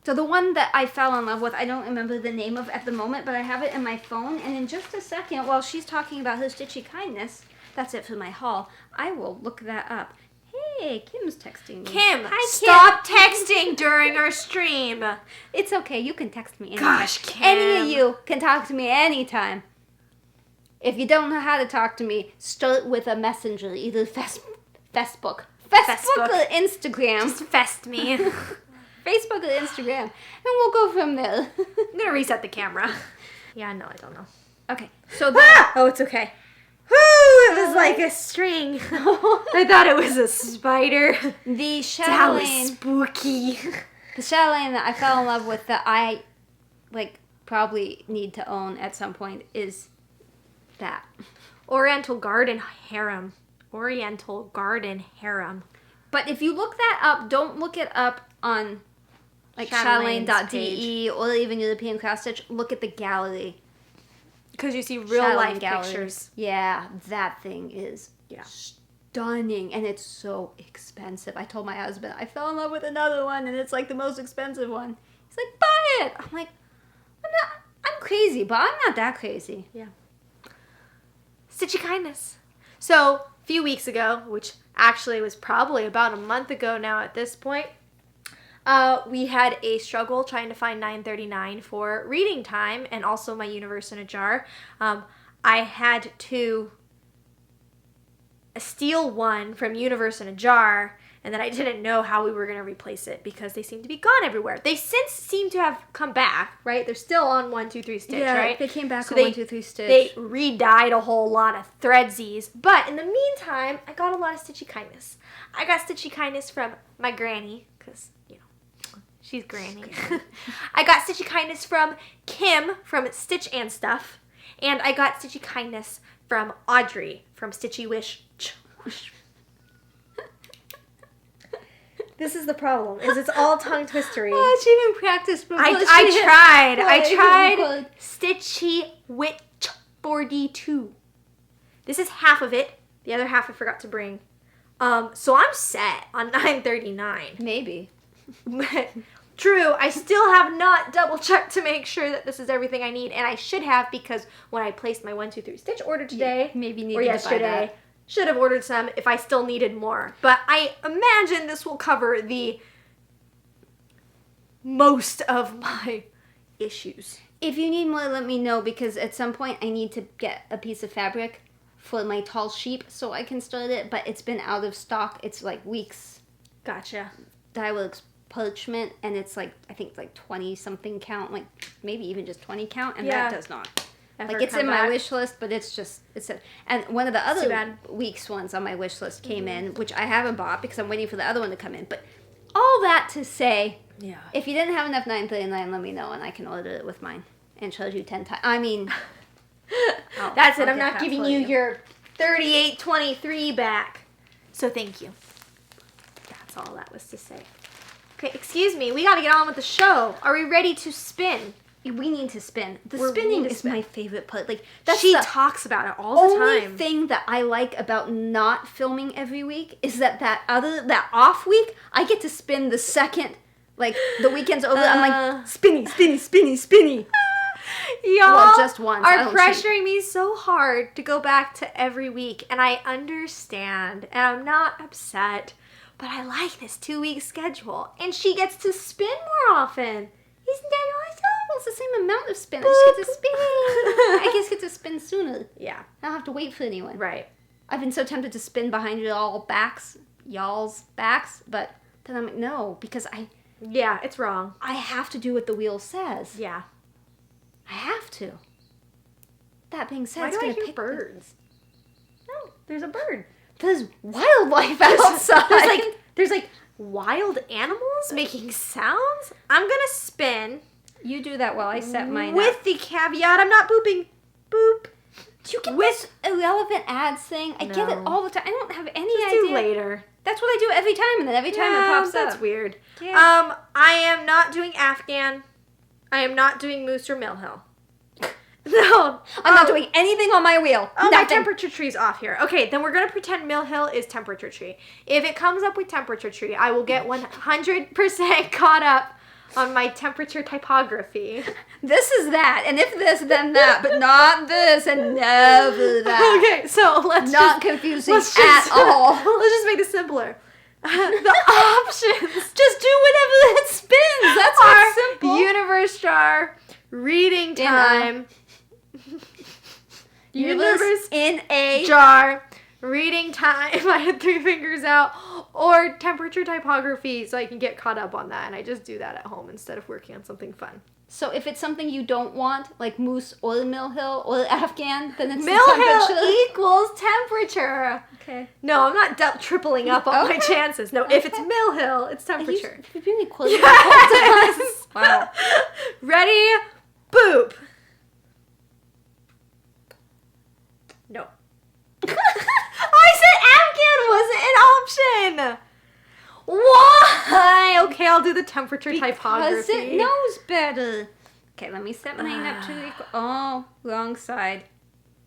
So the one that I fell in love with, I don't remember the name of at the moment, but I have it in my phone. And in just a second, while she's talking about her Stitchy kindness, that's it for my haul, I will look that up. Hey, Kim's texting me. Kim, Hi, stop texting during our stream. It's okay. You can text me anytime. Gosh, Kim. Any of you can talk to me anytime. If you don't know how to talk to me, start with a messenger, either Facebook or Instagram. Just fest me. Facebook or Instagram, and we'll go from there. I'm gonna reset the camera. Yeah, no, I don't know. Okay, so Oh, it's okay. Whoo! It was like a string. I thought it was a spider. the That Chatelaine, was spooky. the Chatelaine that I fell in love with that I probably need to own at some point is that. Oriental Garden Harem. But if you look that up, don't look it up on Chatelaine.de or even European Cross Stitch. Look at the gallery. Because you see real Chatelaine life gallery. pictures. Yeah, that thing is stunning, and it's so expensive. I told my husband I fell in love with another one, and it's like the most expensive one. He's like, buy it. I'm like, I'm crazy, but I'm not that crazy. Yeah. Stitchy kindness. So, a few weeks ago, which actually was probably about a month ago now at this point, we had a struggle trying to find $9.39 for reading time and also my Universe in a Jar. I had to steal one from Universe in a Jar, and then I didn't know how we were going to replace it because they seem to be gone everywhere. They since seem to have come back, right? They're still on 1, 2, 3 Stitch, right? They came back So on 1, 2, 3 Stitch. They re-dyed a whole lot of threadsies. But in the meantime, I got a lot of Stitchy kindness. I got Stitchy kindness from my granny, because, you know, she's granny. I got Stitchy kindness from Kim from Stitch and Stuff. And I got Stitchy kindness from Audrey from Stitchy Wish. This is the problem, is it's all tongue twistery. Oh, she even practiced before. I tried Stitchy Witch 42. This is half of it. The other half I forgot to bring. So I'm set on $9.39. Maybe. True, I still have not double checked to make sure that this is everything I need, and I should have because when I placed my 1, 2, 3 Stitch order today, maybe or yesterday, should have ordered some if I still needed more. But I imagine this will cover the most of my issues. If you need more, let me know, because at some point I need to get a piece of fabric for my tall sheep so I can start it, but it's been out of stock. It's like weeks. Gotcha. Dyeworks parchment, and it's like, I think like 20 something count, like maybe even just 20 count, and that does not ever Like, it's come in back. my wish list, but it's a, and one of the Too other bad. week's ones on my wish list came in, which I haven't bought because I'm waiting for the other one to come in. But all that to say, Yeah. if you didn't have enough 939, let me know, and I can order it with mine and charge you 10 times. I mean, That's it. I'll I'm get not that giving for you your $38.23 back. So thank you. That's all that was to say. Okay, excuse me. We got to get on with the show. Are we ready to spin? We need to spin. The We spinning need to is spin. my favorite part. Like, that's She the talks about it all the only time. thing that I like about not filming every week is that off week, I get to spin the second, like, the weekend's over. I'm like, spinny, spinny, spinny, spinny. Y'all Well, just once. I are don't pressuring me so hard to go back to every week, and I understand, and I'm not upset, but I like this 2-week schedule, and she gets to spin more often. Isn't that awesome? Well, it's the same amount of spin. I just get to spin. I just get to spin sooner. Yeah, I don't have to wait for anyone. right. I've been so tempted to spin behind y'all's backs, but then I'm like, no, because Yeah, it's wrong. I have to do what the wheel says. Yeah. I have to. That being said, Why it's do I gonna hear pick birds? Oh, there's a bird. There's wildlife outside. There's like wild animals making sounds. I'm gonna spin You do that while I set mine with up. the caveat I'm not booping. Boop. Do you get with- this irrelevant ads thing? I get it No. all the time. I don't have any Just idea. do later. That's what I do every time, and then every time it pops that's up. weird. Yeah. I am not doing Afghan. I am not doing Moose or Mill Hill. No. I'm not doing anything on my wheel. Oh, my Nothing. temperature tree's off here. Okay, then we're going to pretend Mill Hill is temperature tree. If it comes up with temperature tree, I will get 100% caught up on my temperature typography. This is that, and if this, then that, but not this, and never that. Okay, so let's Not just, confusing let's at all. Let's just make this simpler. The options Just do whatever it spins. That's are what's simple. Universe jar, reading time, Universe in a jar, reading time. I had 3 fingers out, or temperature typography, so I can get caught up on that. And I just do that at home instead of working on something fun. So if it's something you don't want, like Moose or Mill Hill or Afghan, then it's Mill the temperature. Hill equals temperature. Okay. No, I'm not tripling up on my Okay. chances. No, if it's Mill Hill, it's Are you temperature. really quoting Yes! Wow. Ready? Boop. No. I said Afghan wasn't an option. Why? Okay, I'll do the temperature Because typography. it knows better. Okay, let me set mine up to equal. Oh, wrong side.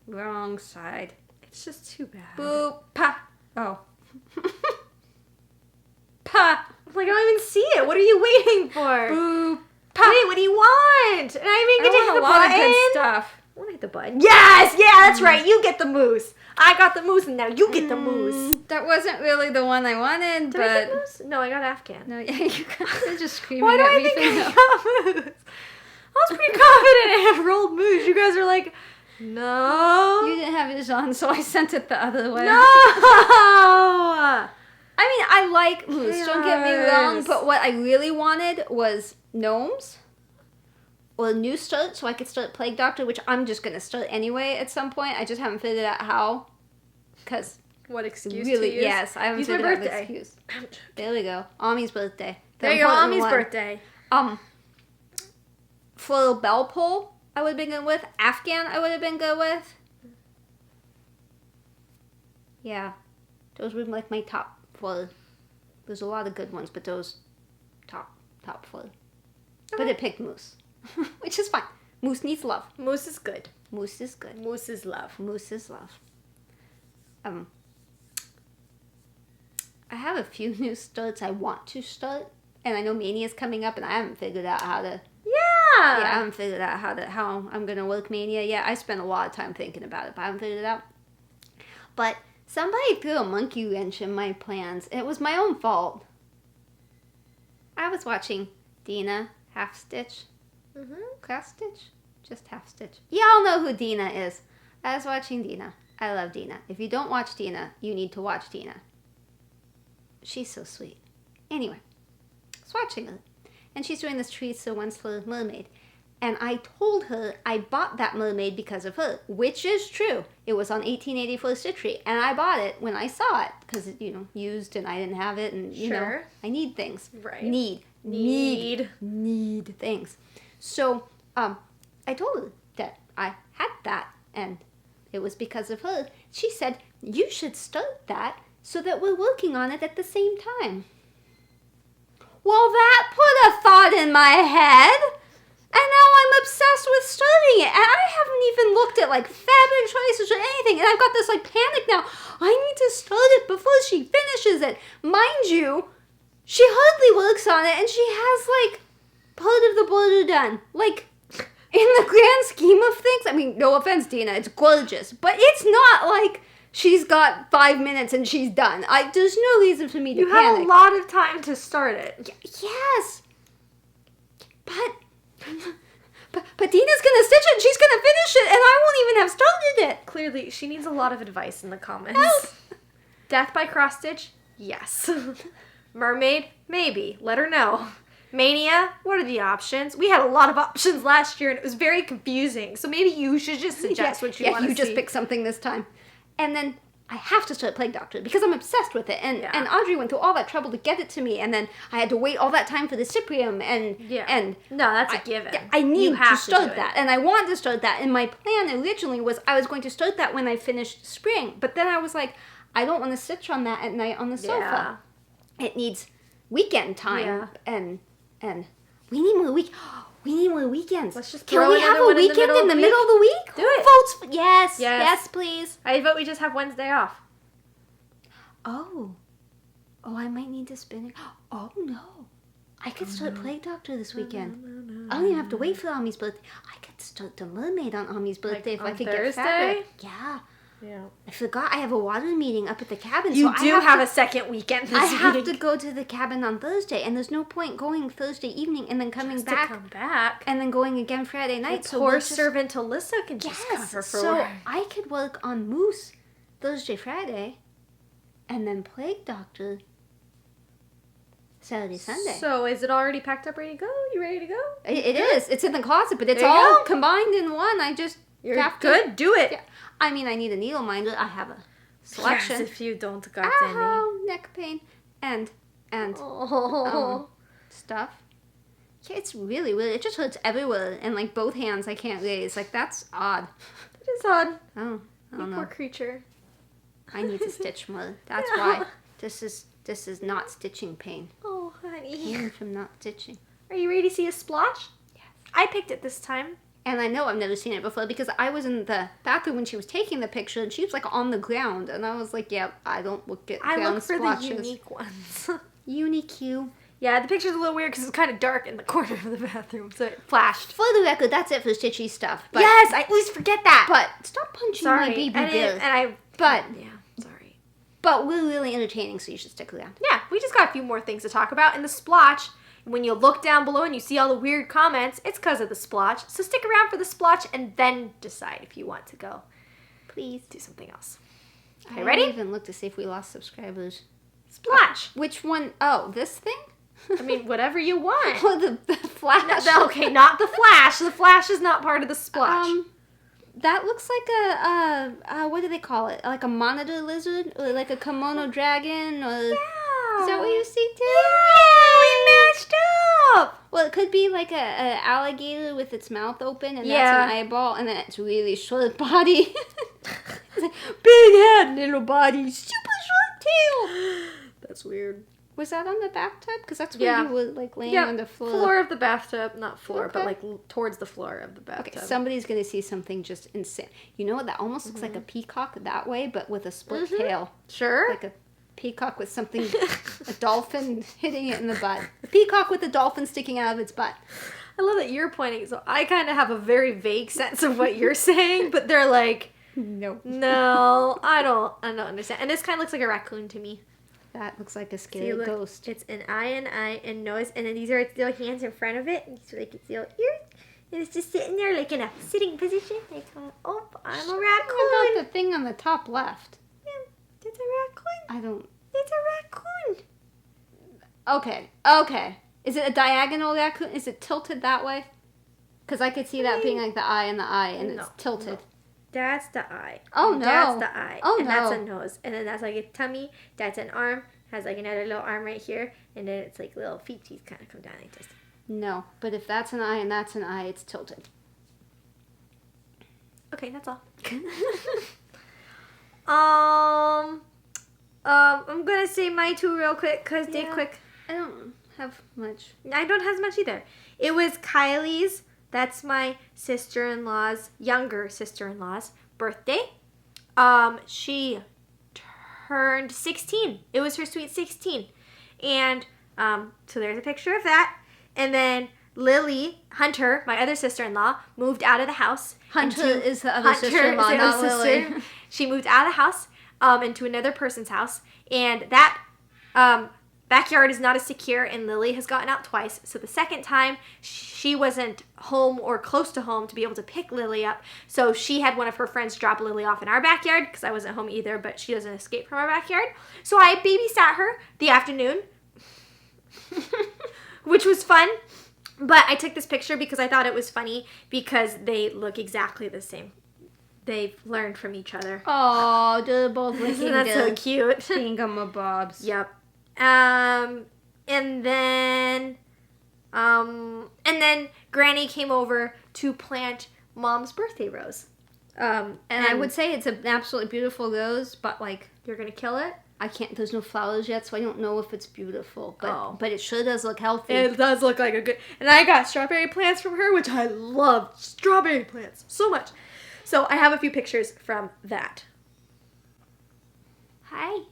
Wrong side. It's just too bad. Boop. Pa. Oh. Pa. Like, I don't even see it. What are you waiting for? Boop. Wait, what do you want? And I even get to hit I the want a lot of button. good stuff. I want to hit the button. Yes, yeah, that's right. You get the moose. I got the moose, and now you get the moose. That wasn't really the one I wanted, Did but I get moose? No, I got Afghan. no, yeah, you're just screaming Why do at I me think for I no. got moose? I was pretty confident I had rolled moose. You guys are like, no. You didn't have yours on, so I sent it the other way. No. I mean, I like moose, don't get me wrong, Yes. but what I really wanted was gnomes or a new start so I could start Plague Doctor, which I'm just going to start anyway at some point. I just haven't figured out how. Because What excuse really, to use? yes, I haven't Use my figured out the birthday. excuse. There we go. Ami's birthday. There you go, important Amee's one. birthday. For a bell pull, I would have been good with. Afghan, I would have been good with. Yeah. Those were like my top 4. There's a lot of good ones, but those top 4. But it picked Moose, which is fine. Moose needs love. Moose is good. Moose is good. Moose is love. Moose is love. I have a few new starts I want to start, and I know Mania is coming up, and I haven't figured out how to. Yeah. Yeah, I haven't figured out how I'm gonna work Mania yet. I spent a lot of time thinking about it, but I haven't figured it out. But somebody threw a monkey wrench in my plans. It was my own fault. I was watching Dina Half Stitch. Half Stitch? Just Half Stitch. Y'all know who Dina is. I was watching Dina. I love Dina. If you don't watch Dina, you need to watch Dina. She's so sweet. Anyway, I was watching her. And she's doing this treat so once for mermaid. And I told her I bought that mermaid because of her, which is true. It was on 1884 Stitchery, and I bought it when I saw it because it, used and I didn't have it, and I need things. Right. Need things. So I told her that I had that, and it was because of her. She said, you should start that so that we're working on it at the same time. Well, that put a thought in my head. And now I'm obsessed with starting it. And I haven't even looked at like fabric choices or anything. And I've got this like panic now. I need to start it before she finishes it. Mind you, she hardly works on it and she has like part of the border done. Like in the grand scheme of things. I mean, no offense, Dina, it's gorgeous. But it's not like she's got 5 minutes and she's done. There's no reason for me to panic. You have a lot of time to start it. Yes. But Dina's gonna stitch it and she's gonna finish it and I won't even have started it. Clearly, she needs a lot of advice in the comments. Help. Death by cross stitch? Yes. Mermaid? Maybe. Let her know. Mania? What are the options? We had a lot of options last year and it was very confusing. So maybe you should just suggest what you want to see. You just pick something this time. And then I have to start Plague Doctor because I'm obsessed with it. And Audrey went through all that trouble to get it to me. And then I had to wait all that time for the Cyprium. And no, that's a given. I need to start that. And I want to start that. And my plan originally was I was going to start that when I finished spring. But then I was like, I don't want to stitch on that at night on the sofa. It needs weekend time. And we need more weekends. Let's just Can we have a weekend in the middle of the week? Do it. Votes. Yes, please. I vote we just have Wednesday off. Oh, I might need to spin it. Oh, no. I could start Plague Doctor this weekend. I don't even have to wait for Amy's birthday. I could start the mermaid on Amy's birthday if I could get fabric. Yeah. I forgot I have a water meeting up at the cabin. You do have a second weekend this week. I have to go to the cabin on Thursday, and there's no point going Thursday evening and then coming back. To come back. And then going again Friday night. The poor servant Alyssa can just cover for so I could work on Moose Thursday, Friday, and then Plague Doctor Saturday, Sunday. So is it already packed up, ready to go? You ready to go? It is. It's in the closet, but it's all combined in one. You're good. Do it. Yeah. I mean, I need a needle minder. I have a selection. Yes, if you don't got any. Neck pain and stuff. Yeah, it's really weird. It just hurts everywhere, and like both hands I can't raise. Like that's odd. It is odd. Oh, I don't know. Poor creature. I need to stitch more. That's why this is not stitching pain. Oh, honey. Pain from not stitching. Are you ready to see a splotch? Yes. I picked it this time. And I know I've never seen it before because I was in the bathroom when she was taking the picture and she was like on the ground. And I was like, yeah, I don't look at ground I look for splotches. the unique ones. Unique. Yeah, the picture's a little weird because it's kind of dark in the corner of the bathroom, so it flashed. For the record, that's it for Stitchy stuff. But yes, I always forget that. But stop punching my baby bill. Sorry. But we're really entertaining, so you should stick around. Yeah, we just got a few more things to talk about. In the splotch, when you look down below and you see all the weird comments, it's because of the splotch. So stick around for the splotch and then decide if you want to go. Please do something else. Okay, ready? I didn't even look to see if we lost subscribers. Splotch. Which one? Oh, this thing? I mean, whatever you want. Oh, the flash. Okay, not the flash. The flash is not part of the splotch. That looks like a what do they call it? Like a monitor lizard? Or like a kimono dragon? Or is that what you see too? Yeah, we matched up! Well, it could be like a alligator with its mouth open and that's an eyeball and then it's really short body. It's like, big head, little body, super short tail. That's weird. Was that on the bathtub? Because that's where you were like laying on the floor. Floor of the bathtub. Not floor, but like towards the floor of the bathtub. Okay, somebody's going to see something just insane. You know what? That almost looks like a peacock that way, but with a split tail. Sure. Like a peacock with something, a dolphin hitting it in the butt. A peacock with a dolphin sticking out of its butt. I love that you're pointing. So I kind of have a very vague sense of what you're saying, but they're like, no, I don't understand. And this kind of looks like a raccoon to me. That looks like a scary ghost. It's an eye and nose, and then these are its little hands in front of it, and it's like its little ears, and it's just sitting there like in a sitting position, like, oh, I'm a raccoon. About the thing on the top left. Yeah, it's a raccoon. It's a raccoon. Okay. Is it a diagonal raccoon? Is it tilted that way? Because I could see that being like the eye and it's tilted. No. That's the eye. Oh, no. That's the eye. Oh, and no. that's a nose. And then that's like a tummy. That's an arm. Has like another little arm right here. And then it's like little feet teeth kind of come down like this. No, but if that's an eye and that's an eye, it's tilted. Okay, that's all. I'm gonna say my two real quick because they're quick. I don't have much. I don't have much either. It was Kylie's. That's my sister-in-law's, younger sister-in-law's birthday. She turned 16. It was her sweet 16. And so there's a picture of that. And then Lily, Hunter, my other sister-in-law, moved out of the house. Hunter is the other sister-in-law, not Lily. She moved out of the house into another person's house. And that backyard is not as secure, and Lily has gotten out twice. So the second time, she wasn't home or close to home to be able to pick Lily up. So she had one of her friends drop Lily off in our backyard because I wasn't home either, but she doesn't escape from our backyard. So I babysat her the afternoon, which was fun. But I took this picture because I thought it was funny because they look exactly the same. They've learned from each other. Oh, they're both licking That's so cute. thingamabobs. Yep. And then Granny came over to plant Mom's birthday rose. And I would say it's an absolutely beautiful rose, but like you're gonna kill it. I can't. There's no flowers yet, so I don't know if it's beautiful. But it sure does look healthy. It does look like a good. And I got strawberry plants from her, which I love strawberry plants so much. So I have a few pictures from that. Hi.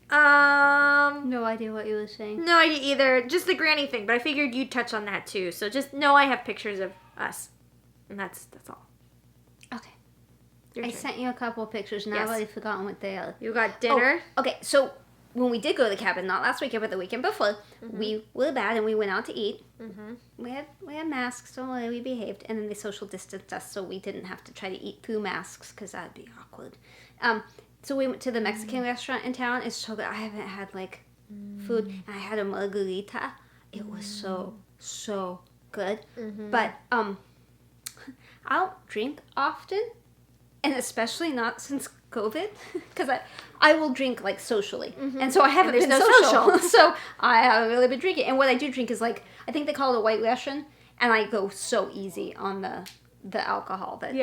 No idea what you were saying. No idea either. Just the Granny thing, but I figured you'd touch on that too. So just know I have pictures of us, and that's all. Okay. Your I turn. sent you a couple of pictures, and I've already forgotten what they are. You got dinner. Oh, okay, so when we did go to the cabin, not last weekend, but the weekend before, we were bad and we went out to eat. We had masks, don't worry, we behaved, and then they social distanced us, so we didn't have to try to eat through masks because that'd be awkward. So we went to the Mexican restaurant in town. It's so good. I haven't had like food, and I had a margarita. It was so good. But I don't drink often, and especially not since COVID, because I will drink like socially, and so I haven't been social. So I haven't really been drinking. And what I do drink is like, I think they call it a white Russian, and I go so easy on the alcohol that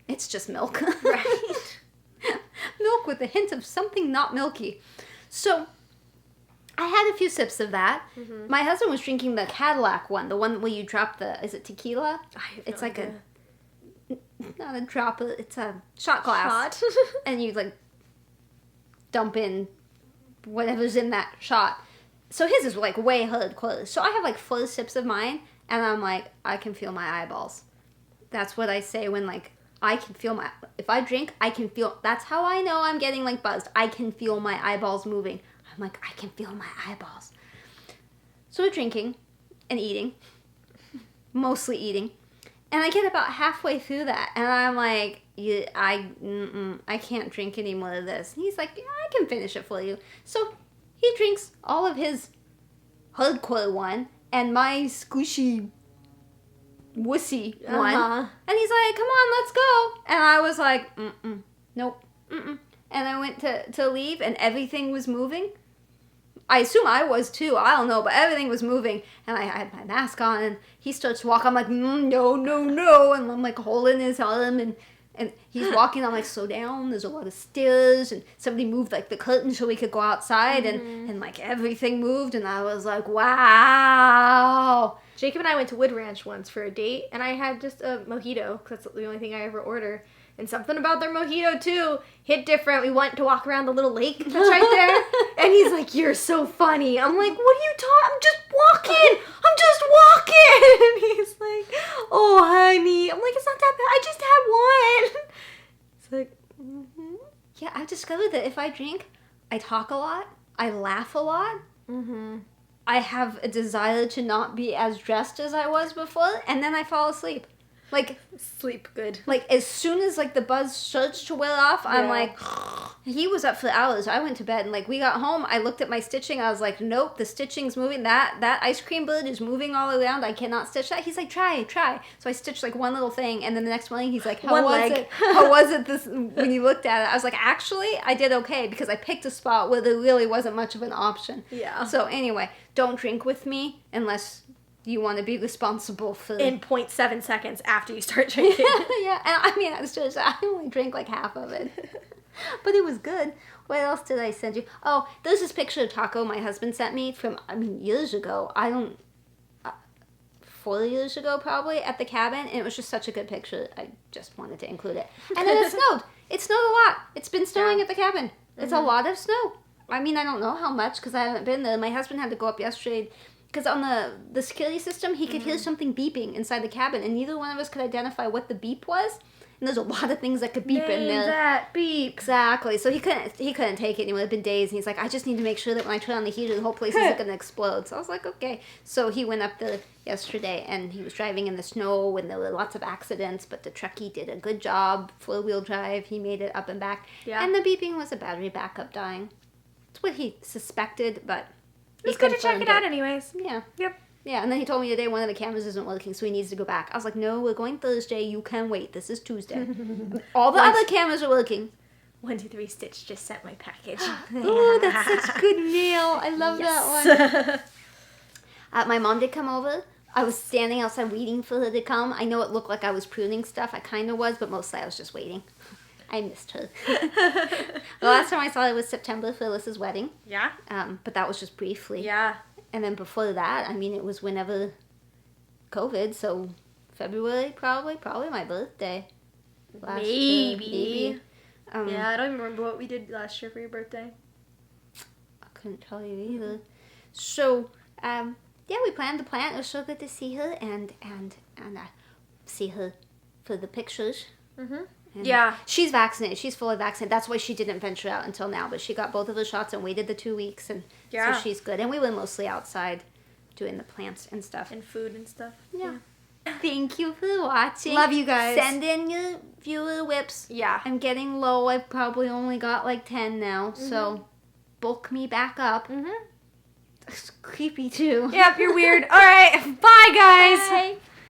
it's just milk. Right. Milk with a hint of something not milky. So I had a few sips of that. My husband was drinking the Cadillac one, the one where you drop is it tequila? It's like not a drop, it's a shot glass. And you like dump in whatever's in that shot. So his is like way hardcore. So I have like 4 sips of mine, and I'm like, I can feel my eyeballs. That's what I say when like, I can feel if I drink, I can feel, that's how I know I'm getting like buzzed. I can feel my eyeballs moving. I'm like, I can feel my eyeballs. So we're drinking and eating, mostly eating. And I get about halfway through that, and I'm like, I can't drink any more of this. And he's like, yeah, I can finish it for you. So he drinks all of his hardcore one, and my squishy wussy one, and he's like, come on, let's go. And I was like, nope. And I went to leave, and everything was moving. I assume I was too, I don't know, but everything was moving, and I had my mask on, and he starts to walk. I'm like, no, and I'm like holding his arm, and he's walking. I'm like, slow down, there's a lot of stairs, and somebody moved like the curtain so we could go outside, and like everything moved, and I was like, wow. Jacob and I went to Wood Ranch once for a date, and I had just a mojito, because that's the only thing I ever order. And something about their mojito, too, hit different. We went to walk around the little lake that's right there. And he's like, you're so funny. I'm like, what are you talking? I'm just walking. And he's like, oh, honey. I'm like, it's not that bad. I just had one. It's like, Yeah, I've discovered that if I drink, I talk a lot. I laugh a lot. I have a desire to not be as dressed as I was before, and then I fall asleep. Like, Sleep good. like as soon as like the buzz starts to wear off, I'm like, he was up for hours. I went to bed and like we got home. I looked at my stitching. I was like, nope, the stitching's moving. That ice cream bird is moving all around. I cannot stitch that. He's like, try. So I stitched like one little thing, and then the next morning he's like, how was it this when you looked at it? I was like, actually, I did okay because I picked a spot where there really wasn't much of an option. Yeah. So anyway, don't drink with me unless you want to be responsible for... In 0.7 seconds after you start drinking. Yeah, and I mean, I only drank like half of it. But it was good. What else did I send you? Oh, there's this picture of Taco my husband sent me from, years ago. 4 years ago probably, at the cabin. And it was just such a good picture. I just wanted to include it. And then it snowed. It snowed a lot. It's been snowing at the cabin. It's a lot of snow. I mean, I don't know how much because I haven't been there. My husband had to go up yesterday because on the security system, he could hear something beeping inside the cabin, and neither one of us could identify what the beep was. And there's a lot of things that could beep in there. That beep. Exactly. So he couldn't take it. And it would have been days. And he's like, I just need to make sure that when I turn on the heater, the whole place isn't going to explode. So I was like, okay. So he went up there yesterday, and he was driving in the snow, and there were lots of accidents. But the truckie did a good job, 4-wheel drive. He made it up and back. Yeah. And the beeping was a battery backup dying. It's what he suspected, but it was good to check it out anyways. Yeah. Yep. Yeah, and then he told me today one of the cameras isn't working, so he needs to go back. I was like, no, we're going Thursday. You can wait. This is Tuesday. All the other cameras are working. 1, 2, 3 Stitch just sent my package. Oh, that's such good nail. I love that one. My mom did come over. I was standing outside waiting for her to come. I know it looked like I was pruning stuff. I kind of was, but mostly I was just waiting. I missed her. The last time I saw her was September for Alyssa's wedding. Yeah? But that was just briefly. Yeah. And then before that, it was whenever COVID, so February probably my birthday. Maybe. Yeah, I don't even remember what we did last year for your birthday. I couldn't tell you either. So, we planned the plant. It was so good to see her and see her for the pictures. Mm-hmm. And yeah. She's vaccinated. She's fully vaccinated. That's why she didn't venture out until now. But she got both of her shots and waited the 2 weeks. And so she's good. And we were mostly outside doing the plants and stuff. And food and stuff. Yeah. Thank you for watching. Love you guys. Send in your viewer whips. Yeah. I'm getting low. I've probably only got like 10 now. Mm-hmm. So bulk me back up. Mm-hmm. It's creepy too. Yep, you're weird. All right. Bye, guys. Bye.